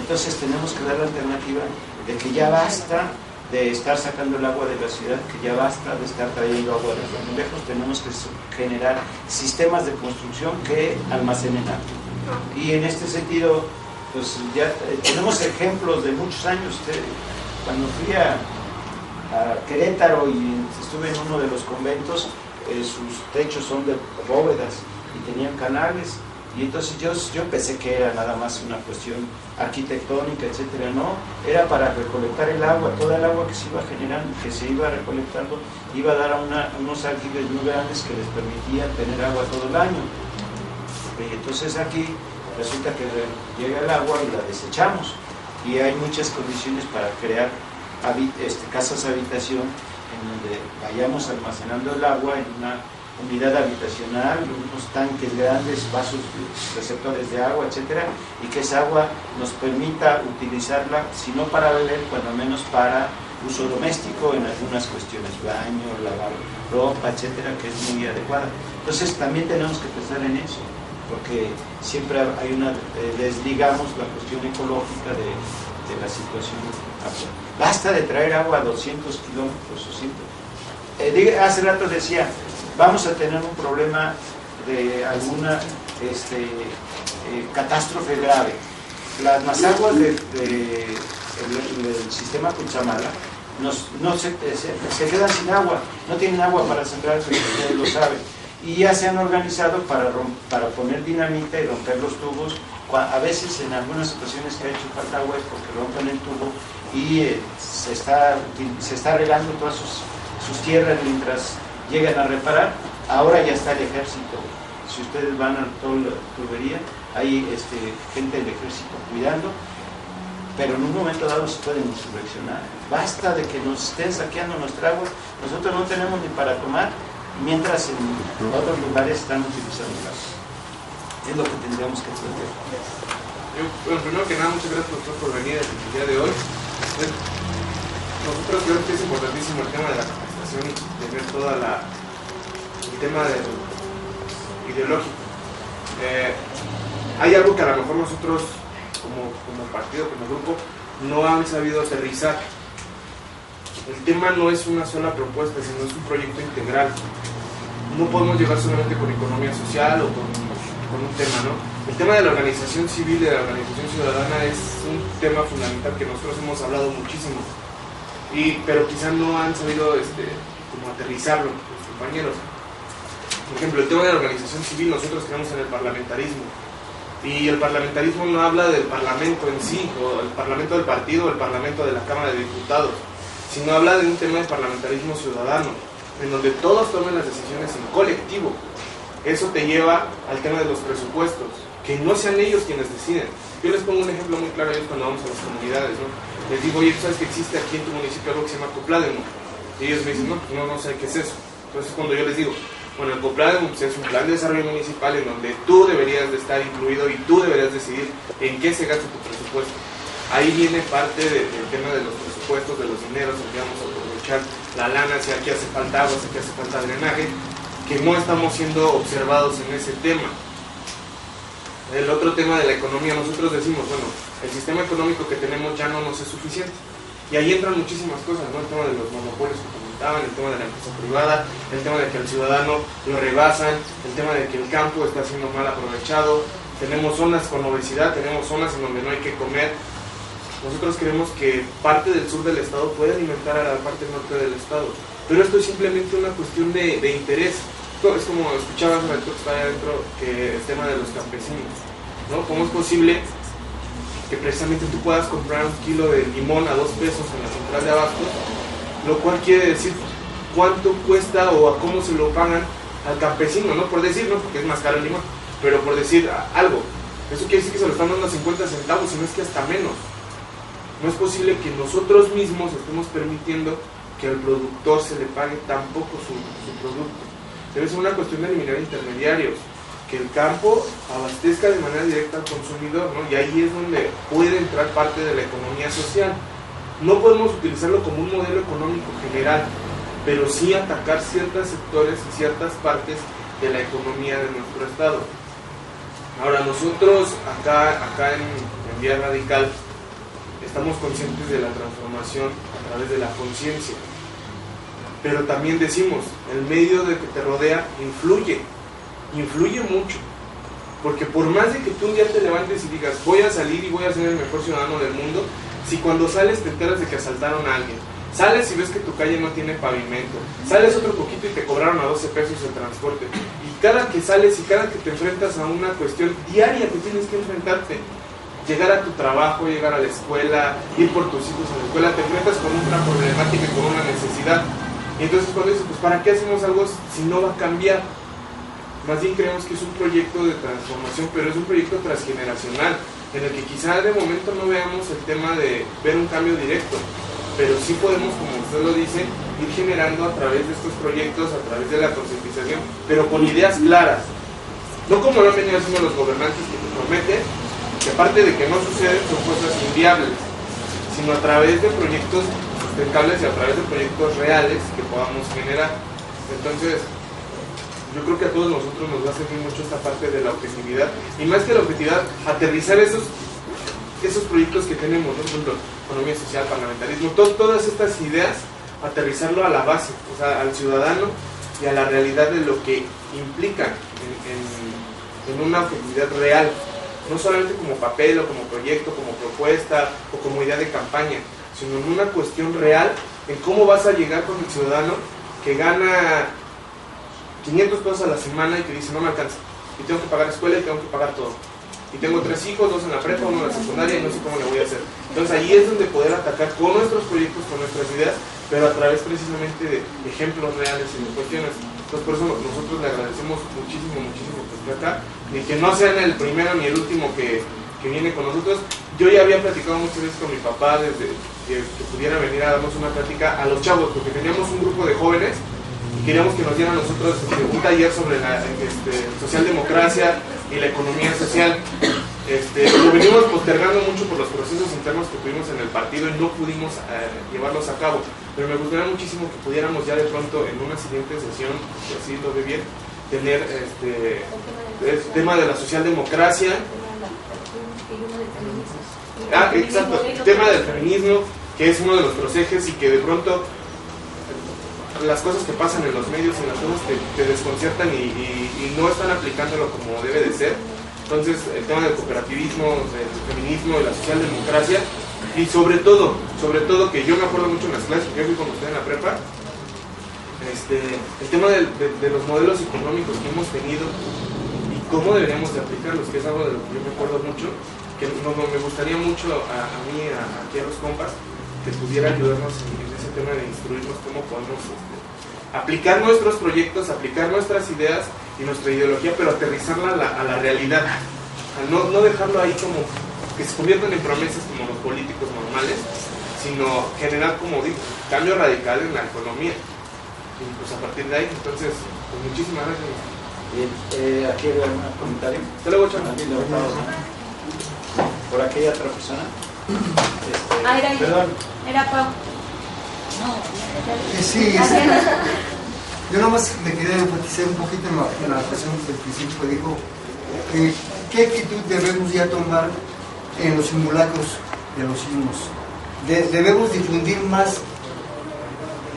Entonces tenemos que dar la alternativa de que ya basta de estar sacando el agua de la ciudad, que ya basta de estar trayendo agua desde muy lejos. Tenemos que generar sistemas de construcción que almacenen agua. Y en este sentido, pues ya tenemos ejemplos de muchos años. Cuando fui a Querétaro y estuve en uno de los conventos, sus techos son de bóvedas y tenían canales. Y entonces yo pensé que era nada más una cuestión arquitectónica, etcétera. No, era para recolectar el agua, toda el agua que se iba generando, que se iba recolectando, iba a dar a unos aljibes muy grandes que les permitían tener agua todo el año. Y entonces aquí resulta que llega el agua y la desechamos. Y hay muchas condiciones para crear casas habitación en donde vayamos almacenando el agua en una unidad habitacional, unos tanques grandes, vasos receptores de agua, etcétera, y que esa agua nos permita utilizarla, si no para beber, cuando menos para uso doméstico en algunas cuestiones, baño, lavar ropa, etcétera, que es muy adecuada. Entonces también tenemos que pensar en eso, porque siempre hay desligamos la cuestión ecológica de la situación actual. Basta de traer agua a 200 kilómetros o 100. Hace rato decía, vamos a tener un problema de alguna catástrofe grave. Las aguas del sistema Cuchamala se quedan sin agua, no tienen agua para sembrar, ustedes lo saben, y ya se han organizado para poner dinamita y romper los tubos. A veces, en algunas ocasiones que ha hecho falta agua es porque rompen el tubo y se está regando todas sus tierras mientras llegan a reparar. Ahora ya está el ejército. Si ustedes van a toda la tubería, hay gente del ejército cuidando, pero en un momento dado se pueden insurreccionar. Basta de que nos estén saqueando nuestra agua, nosotros no tenemos ni para tomar, mientras en otros lugares están utilizando gas. Es lo que tendríamos que entender. Bueno, primero que nada, muchas gracias por venir el día de hoy. Nosotros creo que es importantísimo el tema de la capacitación, de ver todo el tema ideológico. Hay algo que a lo mejor nosotros como partido, como grupo, no han sabido aterrizar. El tema no es una sola propuesta, sino es un proyecto integral. No podemos llegar solamente con economía social o con un tema, ¿no? El tema de la organización civil, de la organización ciudadana, es un tema fundamental que nosotros hemos hablado muchísimo, pero quizás no han sabido como aterrizarlo los compañeros. Por ejemplo, el tema de la organización civil, nosotros creemos en el parlamentarismo, y el parlamentarismo no habla del parlamento en sí, o el parlamento del partido, o el parlamento de la Cámara de Diputados, sino habla de un tema de parlamentarismo ciudadano, en donde todos tomen las decisiones en colectivo. Eso te lleva al tema de los presupuestos, que no sean ellos quienes deciden. Yo les pongo un ejemplo muy claro a ellos cuando vamos a las comunidades, ¿no? Les digo, oye, ¿tú sabes que existe aquí en tu municipio algo que se llama Coplademo? Y ellos me dicen, no sé qué es eso. Entonces cuando yo les digo, Bueno, el COPLAN pues, es un plan de desarrollo municipal en donde tú deberías de estar incluido y tú deberías decidir en qué se gasta tu presupuesto. Ahí viene parte del tema de los presupuestos, de los dineros, en que vamos a aprovechar la lana, si aquí hace falta agua, si aquí hace falta drenaje, que no estamos siendo observados en ese tema. El otro tema de la economía, nosotros decimos, bueno, el sistema económico que tenemos ya no nos es suficiente. Y ahí entran muchísimas cosas, ¿no? El tema de los monopolios que comentaban, el tema de la empresa privada, el tema de que al ciudadano lo rebasan, el tema de que el campo está siendo mal aprovechado, tenemos zonas con obesidad, tenemos zonas en donde no hay que comer. Nosotros creemos que parte del sur del estado puede alimentar a la parte norte del estado, pero esto es simplemente una cuestión de interés. Es como escuchabas en el que está adentro, que el tema de los campesinos, ¿no? ¿Cómo es posible que precisamente tú puedas comprar un kilo de limón a 2 pesos en la central de abastos, lo cual quiere decir cuánto cuesta o a cómo se lo pagan al campesino, no por decir, no porque es más caro el limón, pero por decir algo? Eso quiere decir que se lo están dando a 50 centavos, sino es que hasta menos. No es posible que nosotros mismos estemos permitiendo que al productor se le pague tan poco su producto. Debe ser una cuestión de eliminar intermediarios, que el campo abastezca de manera directa al consumidor, ¿no? Y ahí es donde puede entrar parte de la economía social. No podemos utilizarlo como un modelo económico general, pero sí atacar ciertos sectores y ciertas partes de la economía de nuestro estado. Ahora, nosotros acá en Vía Radical estamos conscientes de la transformación a través de la conciencia, pero también decimos, el medio de que te rodea influye mucho, porque por más de que tú un día te levantes y digas voy a salir y voy a ser el mejor ciudadano del mundo, si cuando sales te enteras de que asaltaron a alguien, sales y ves que tu calle no tiene pavimento, sales otro poquito y te cobraron a 12 pesos el transporte, y cada que sales y cada que te enfrentas a una cuestión diaria que tienes que enfrentarte, llegar a tu trabajo, llegar a la escuela, ir por tus hijos a la escuela, te enfrentas con una problemática y con una necesidad. Y entonces cuando dices, pues ¿para qué hacemos algo si no va a cambiar? Más bien creemos que es un proyecto de transformación, pero es un proyecto transgeneracional, en el que quizá de momento no veamos el tema de ver un cambio directo, pero sí podemos, como usted lo dice, ir generando a través de estos proyectos, a través de la concientización, pero con ideas claras. No como lo han venido haciendo los gobernantes que te prometen, que aparte de que no suceden, son cosas inviables, sino a través de proyectos sustentables y a través de proyectos reales que podamos generar. Entonces, yo creo que a todos nosotros nos va a servir mucho esta parte de la objetividad, y más que la objetividad, aterrizar esos proyectos que tenemos, ¿no? Por ejemplo, economía social, parlamentarismo, todas estas ideas, aterrizarlo a la base, o sea, al ciudadano y a la realidad de lo que implica en una objetividad real. No solamente como papel o como proyecto, como propuesta o como idea de campaña, sino en una cuestión real en cómo vas a llegar con el ciudadano que gana 500 pesos a la semana y que dice no me alcanza, y tengo que pagar escuela y tengo que pagar todo, y tengo 3 hijos, 2 en la prepa, 1 en la secundaria y no sé cómo le voy a hacer. Entonces ahí es donde poder atacar con nuestros proyectos, con nuestras ideas, pero a través precisamente de ejemplos reales y de cuestiones. Entonces por eso nosotros le agradecemos muchísimo que esté acá, y que no sean el primero ni el último que viene con nosotros. Yo ya había platicado muchas veces con mi papá desde que pudiera venir a darnos una plática a los chavos, porque teníamos un grupo de jóvenes y queríamos que nos dieran a nosotros un taller sobre la socialdemocracia y la economía social. Lo venimos postergando mucho por los procesos internos que tuvimos en el partido y no pudimos llevarlos a cabo, pero me gustaría muchísimo que pudiéramos ya de pronto en una siguiente sesión, si así lo ve bien, tener el tema de la socialdemocracia. Exacto, el tema del feminismo, que es uno de nuestros ejes, y que de pronto las cosas que pasan en los medios y en las cosas te desconciertan y no están aplicándolo como debe de ser. Entonces el tema del cooperativismo, del feminismo, de la socialdemocracia, y sobre todo que yo me acuerdo mucho en las clases, porque yo fui con usted en la prepa, el tema de los modelos económicos que hemos tenido y cómo deberíamos de aplicarlos, que es algo de lo que yo me acuerdo mucho, que me gustaría mucho aquí a los compas, que pudiera ayudarnos en ese tema de instruirnos cómo podemos aplicar nuestros proyectos, aplicar nuestras ideas y nuestra ideología, pero aterrizarla a la realidad, no dejarlo ahí como que se conviertan en promesas como los políticos normales, sino generar, como digo, cambio radical en la economía, y pues a partir de ahí, entonces Pues muchísimas gracias. Bien, ¿aquí hay algún comentario? Te lo voy a echar. Aquí levantado. ¿Por aquella otra persona? Era Perdón. Era Pau. Sí, yo nomás le quería enfatizar un poquito en la cuestión del principio que dijo, ¿qué actitud debemos ya tomar en los simulacros de los sismos? Debemos difundir más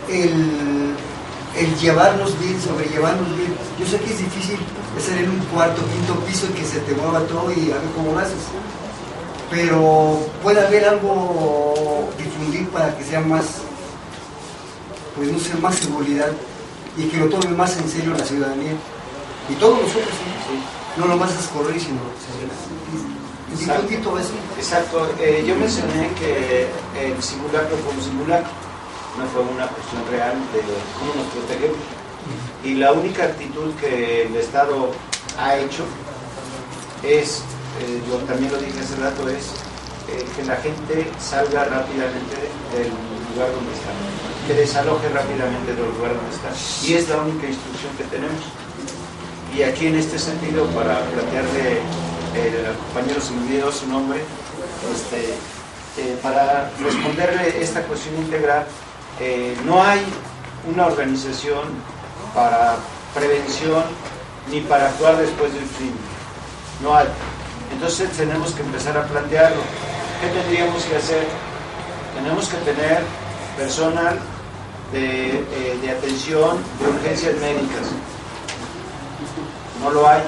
el llevarnos bien, sobrellevarnos bien. Yo sé que es difícil estar en un cuarto, quinto piso y que se te mueva todo y a ver cómo lo haces, pero puede haber algo difundir para que sea más, pues no sé, más seguridad y que lo tome más en serio la ciudadanía y todos nosotros, ¿sí? No nomás es correr, sino difundir todo eso. Exacto. Yo mencioné que el simulacro fue un simulacro, no fue una cuestión real de cómo nos protegemos. Y la única actitud que el Estado ha hecho es, yo también lo dije hace rato, es que la gente salga rápidamente del lugar donde está, que desaloje rápidamente del lugar donde está. Y es la única instrucción que tenemos. Y aquí en este sentido, para plantearle al compañero, se me olvidó su nombre, para responderle esta cuestión integral, no hay una organización para prevención ni para actuar después del crimen. No hay. Entonces tenemos que empezar a plantearlo. ¿Qué tendríamos que hacer? Tenemos que tener personal de atención de urgencias médicas. No lo hay.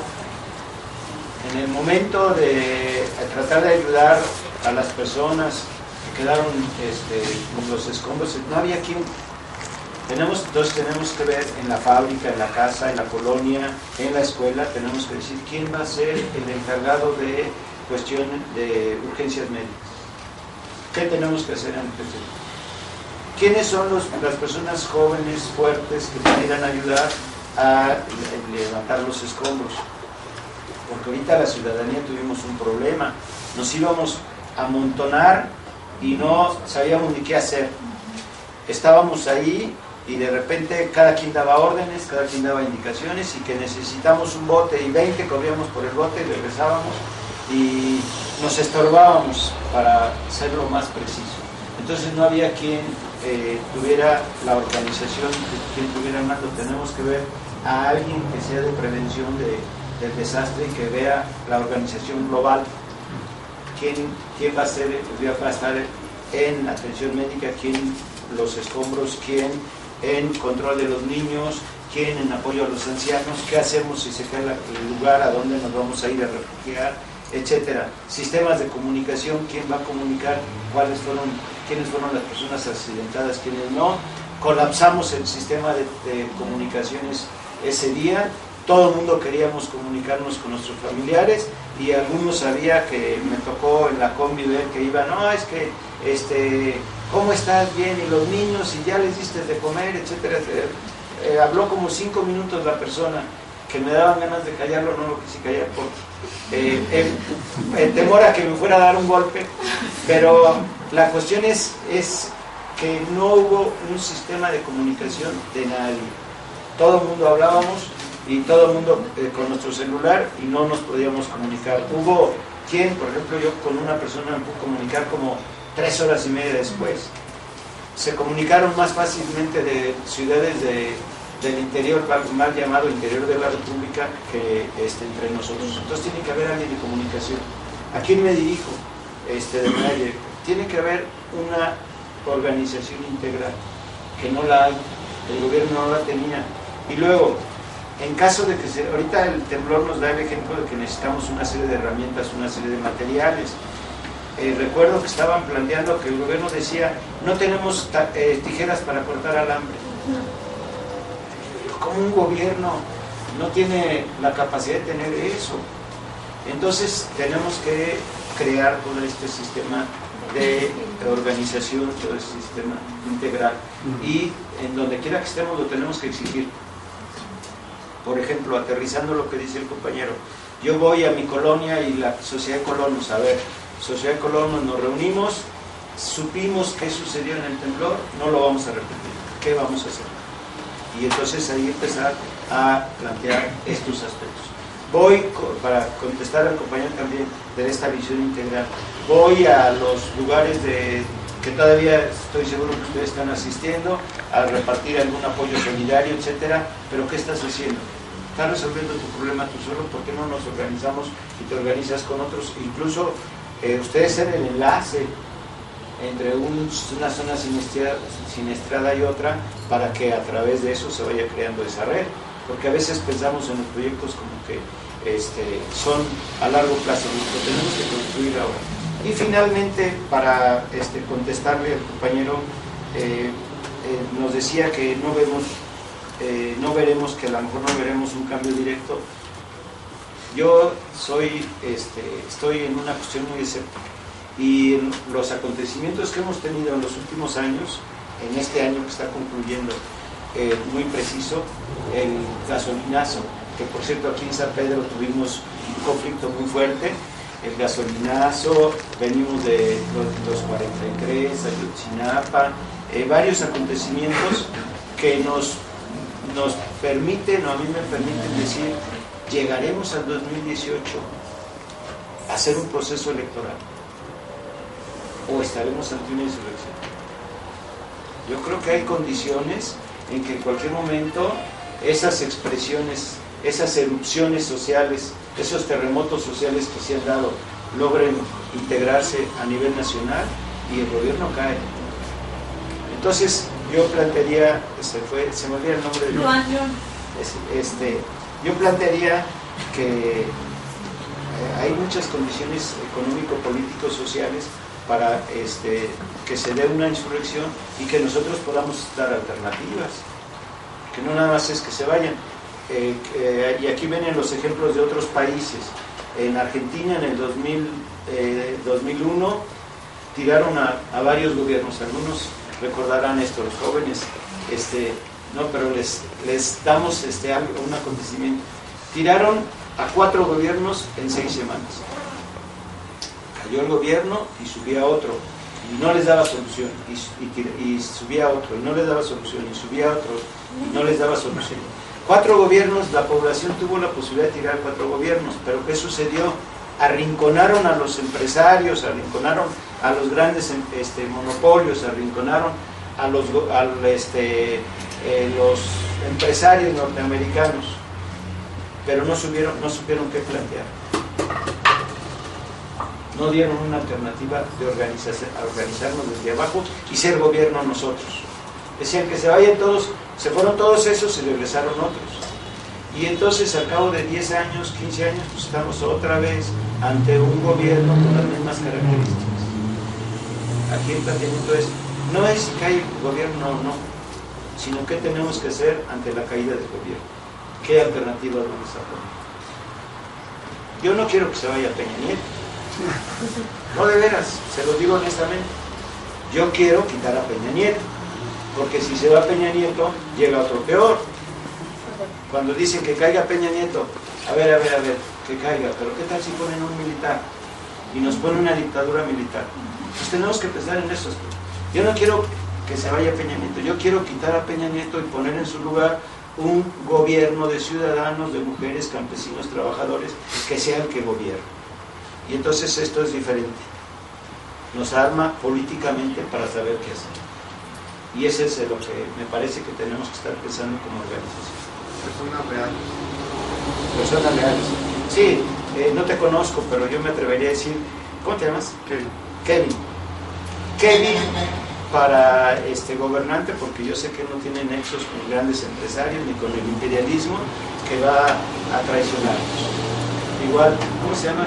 En el momento de tratar de ayudar a las personas que quedaron con los escombros, no había quien. Entonces tenemos que ver en la fábrica, en la casa, en la colonia, en la escuela, tenemos que decir quién va a ser el encargado de cuestiones de urgencias médicas. ¿Qué tenemos que hacer antes? ¿Quiénes son las personas jóvenes, fuertes, que pudieran ayudar a levantar los escombros? Porque ahorita la ciudadanía tuvimos un problema, nos íbamos a amontonar y no sabíamos ni qué hacer. Estábamos ahí y de repente cada quien daba órdenes, cada quien daba indicaciones, y que necesitamos un bote y 20 corríamos por el bote y regresábamos y nos estorbábamos para hacerlo más preciso. Entonces no había quien tuviera la organización, quien tuviera el mando. Tenemos que ver a alguien que sea de prevención del desastre y que vea la organización global. ¿Quién va a estar en atención médica? ¿Quién los escombros? ¿Quién en control de los niños? ¿Quién en apoyo a los ancianos? ¿Qué hacemos si se cae el lugar? ¿A dónde nos vamos a ir a refugiar? Etcétera. Sistemas de comunicación, ¿quién va a comunicar quiénes fueron las personas accidentadas, quiénes no? Colapsamos el sistema de comunicaciones ese día. Todo el mundo queríamos comunicarnos con nuestros familiares y algunos sabía que me tocó en la combi ver que iba, no, es que ¿cómo estás? Bien, y los niños, y ya les diste de comer, etcétera, etcétera. Habló como 5 minutos la persona, que me daban ganas de callarlo, no lo quise callar por el temor a que me fuera a dar un golpe, pero la cuestión es que no hubo un sistema de comunicación de nadie. Todo el mundo hablábamos y todo el mundo con nuestro celular y no nos podíamos comunicar. Hubo quien, por ejemplo, yo con una persona me pude comunicar como 3 horas y media después. Se comunicaron más fácilmente de ciudades del interior, mal llamado interior de la República, que entre nosotros. Entonces tiene que haber alguien de comunicación. ¿A quién me dirijo? De manera directa. Tiene que haber una organización integral, que no la hay, el gobierno no la tenía. Y luego, en caso de que ahorita el temblor nos da el ejemplo de que necesitamos una serie de herramientas, una serie de materiales. Recuerdo que estaban planteando que el gobierno decía, no tenemos tijeras para cortar alambre. Como un gobierno no tiene la capacidad de tener eso. Entonces tenemos que crear todo este sistema de organización, todo este sistema integral, y en donde quiera que estemos lo tenemos que exigir. Por ejemplo, aterrizando lo que dice el compañero, yo voy a mi colonia y la Sociedad de Colonos, a ver, Sociedad de Colonos, nos reunimos, supimos qué sucedió en el temblor, no lo vamos a repetir, ¿qué vamos a hacer? Y entonces ahí empezar a plantear estos aspectos. Voy, para contestar al compañero también de esta visión integral, voy a los lugares que todavía estoy seguro que ustedes están asistiendo, a repartir algún apoyo solidario, etcétera, pero ¿qué estás haciendo? ¿Estás resolviendo tu problema tú solo? ¿Por qué no nos organizamos y te organizas con otros? Incluso ustedes ser el enlace entre una zona siniestrada y otra, para que a través de eso se vaya creando esa red, porque a veces pensamos en los proyectos como que son a largo plazo, lo tenemos que construir ahora. Y finalmente, para contestarle al compañero, nos decía que no veremos, que a lo mejor no veremos un cambio directo. Yo estoy en una cuestión muy escéptica, y los acontecimientos que hemos tenido en los últimos años, en este año que está concluyendo muy preciso, el gasolinazo, que por cierto aquí en San Pedro tuvimos un conflicto muy fuerte, el gasolinazo, venimos de los 43, Ayotzinapa, varios acontecimientos que nos permiten, o a mí me permiten decir, llegaremos al 2018 a hacer un proceso electoral, o estaremos ante una insurrección. Yo creo que hay condiciones en que en cualquier momento esas expresiones, esas erupciones sociales, esos terremotos sociales que se han dado, logren integrarse a nivel nacional y el gobierno cae. Entonces yo plantearía, se me olvida el nombre de yo plantearía que hay muchas condiciones económico-políticos sociales para que se dé una insurrección y que nosotros podamos dar alternativas, que no nada más es que se vayan. Y aquí vienen los ejemplos de otros países. En Argentina, en el 2001, tiraron a varios gobiernos. Algunos recordarán esto, los jóvenes, no, pero les damos un acontecimiento. Tiraron a 4 gobiernos en 6 semanas. Cayó el gobierno y subía otro, y no les daba solución, y subía otro, y no les daba solución, y subía otro, y no les daba solución. 4 gobiernos, la población tuvo la posibilidad de tirar 4 gobiernos, pero ¿qué sucedió? Arrinconaron a los empresarios, arrinconaron a los grandes monopolios, arrinconaron a los empresarios norteamericanos, pero no supieron qué plantear. No dieron una alternativa de organizarnos desde abajo y ser gobierno nosotros. Decían que se vayan todos, se fueron todos esos y regresaron otros. Y entonces al cabo de 10 años, 15 años, pues estamos otra vez ante un gobierno con las mismas características. Aquí el planteamiento es, no es si cae el gobierno o no, sino qué tenemos que hacer ante la caída del gobierno. ¿Qué alternativas vamos a poner? Yo no quiero que se vaya Peña Nieto. No, de veras, se lo digo honestamente. Yo quiero quitar a Peña Nieto, porque si se va Peña Nieto, llega otro peor. Cuando dicen que caiga Peña Nieto, a ver, que caiga, pero ¿qué tal si ponen un militar y nos ponen una dictadura militar? Pues tenemos que pensar en eso. Yo no quiero que se vaya Peña Nieto, yo quiero quitar a Peña Nieto y poner en su lugar un gobierno de ciudadanos, de mujeres, campesinos, trabajadores, que sea el que gobierne. Y entonces esto es diferente. Nos arma políticamente para saber qué hacer. Y ese es lo que me parece que tenemos que estar pensando como organización. Personas reales. Personas reales. Sí, no te conozco, pero yo me atrevería a decir, ¿cómo te llamas? Kevin para gobernante, porque yo sé que no tiene nexos con grandes empresarios ni con el imperialismo que va a traicionarnos. Igual, ¿cómo se llama?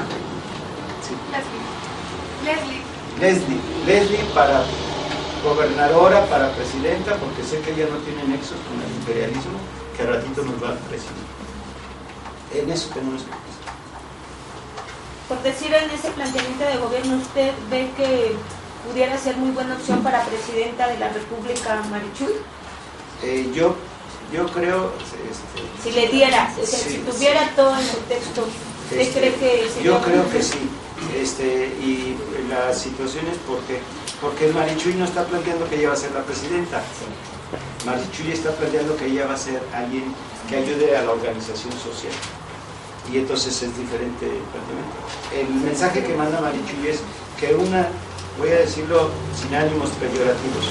Sí. Leslie para gobernadora, para presidenta, porque sé que ella no tiene nexos con el imperialismo que al ratito nos va a presidir. En eso tenemos que pensar. Por decir, en ese planteamiento de gobierno, ¿usted ve que pudiera ser muy buena opción para presidenta de la República Marichuy? Yo creo... si le diera, sí, si tuviera todo en su texto, ¿usted cree que sería? Yo creo que sí. Y la situación es porque el Marichuy no está planteando que ella va a ser la presidenta. Marichuy está planteando que ella va a ser alguien que ayude a la organización social. Y entonces es diferente el planteamiento. El mensaje que manda Marichuy es que voy a decirlo sin ánimos peyorativos,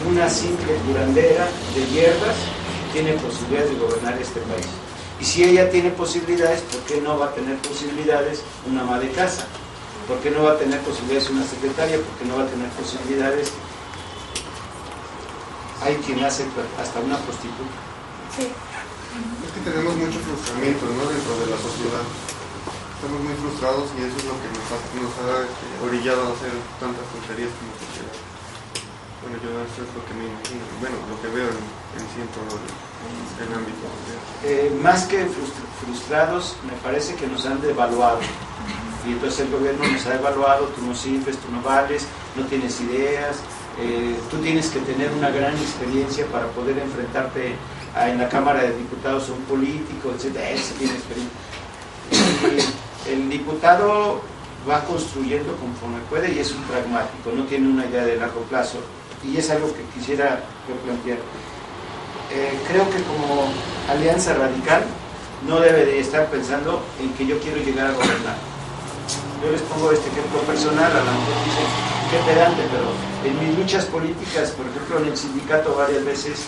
una simple curandera de hierbas tiene posibilidades de gobernar este país. Y si ella tiene posibilidades, ¿por qué no va a tener posibilidades una ama de casa? ¿Por qué no va a tener posibilidades una secretaria? ¿Por qué no va a tener posibilidades? Hay quien hace hasta una prostituta. Sí. Es que tenemos mucho frustramiento, ¿no?, dentro de la sociedad. Estamos muy frustrados y eso es lo que nos ha orillado a hacer tantas tonterías como sociedad. Bueno, yo eso es lo que me imagino, bueno, lo que veo en todo el ámbito social. Más que frustrados, me parece que nos han devaluado. Y entonces el gobierno nos ha evaluado, tú no sirves, tú no vales, no tienes ideas, tú tienes que tener una gran experiencia para poder enfrentarte en la Cámara de Diputados a un político, etc. Él tiene experiencia. Y el diputado va construyendo conforme puede y es un pragmático, no tiene una idea de largo plazo. Y es algo que quisiera plantear. Creo que como Alianza Radical no debe de estar pensando en que yo quiero llegar a gobernar. Yo les pongo este ejemplo personal, a lo mejor dicen, qué pedante, pero en mis luchas políticas, por ejemplo en el sindicato varias veces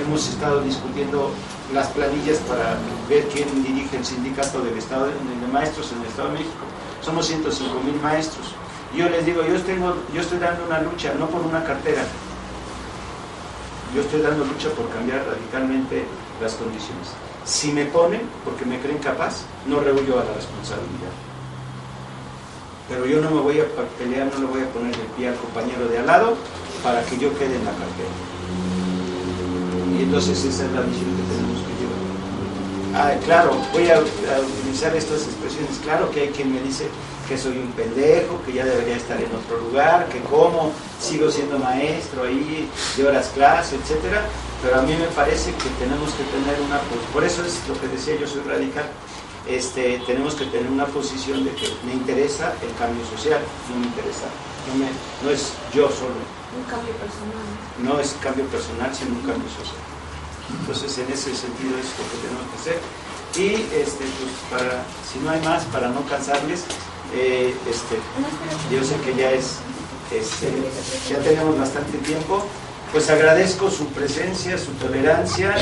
hemos estado discutiendo las planillas para ver quién dirige el sindicato de maestros en el Estado de México. Somos 105,000 maestros. Y yo les digo, yo estoy dando una lucha, no por una cartera. Yo estoy dando lucha por cambiar radicalmente las condiciones. Si me ponen, porque me creen capaz, no rehuyo a la responsabilidad. Pero yo no me voy a pelear, no le voy a poner el pie al compañero de al lado para que yo quede en la cartera. Y entonces esa es la visión que tenemos que llevar. Claro, voy a utilizar estas expresiones. Claro que hay quien me dice que soy un pendejo, que ya debería estar en otro lugar, que cómo sigo siendo maestro ahí de horas clase, etcétera. Pero a mí me parece que tenemos que tener por eso es lo que decía, yo soy radical. Tenemos que tener una posición de que me interesa el cambio social, no me interesa, no es yo solo. Un cambio personal. No es cambio personal, sino un cambio social. Entonces, en ese sentido es lo que tenemos que hacer. Y, pues, si no hay más, para no cansarles, yo sé que ya tenemos bastante tiempo. Pues agradezco su presencia, su tolerancia,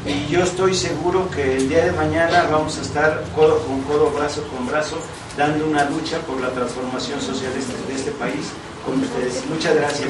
y yo estoy seguro que el día de mañana vamos a estar codo con codo, brazo con brazo, dando una lucha por la transformación social de este país con ustedes. Muchas gracias.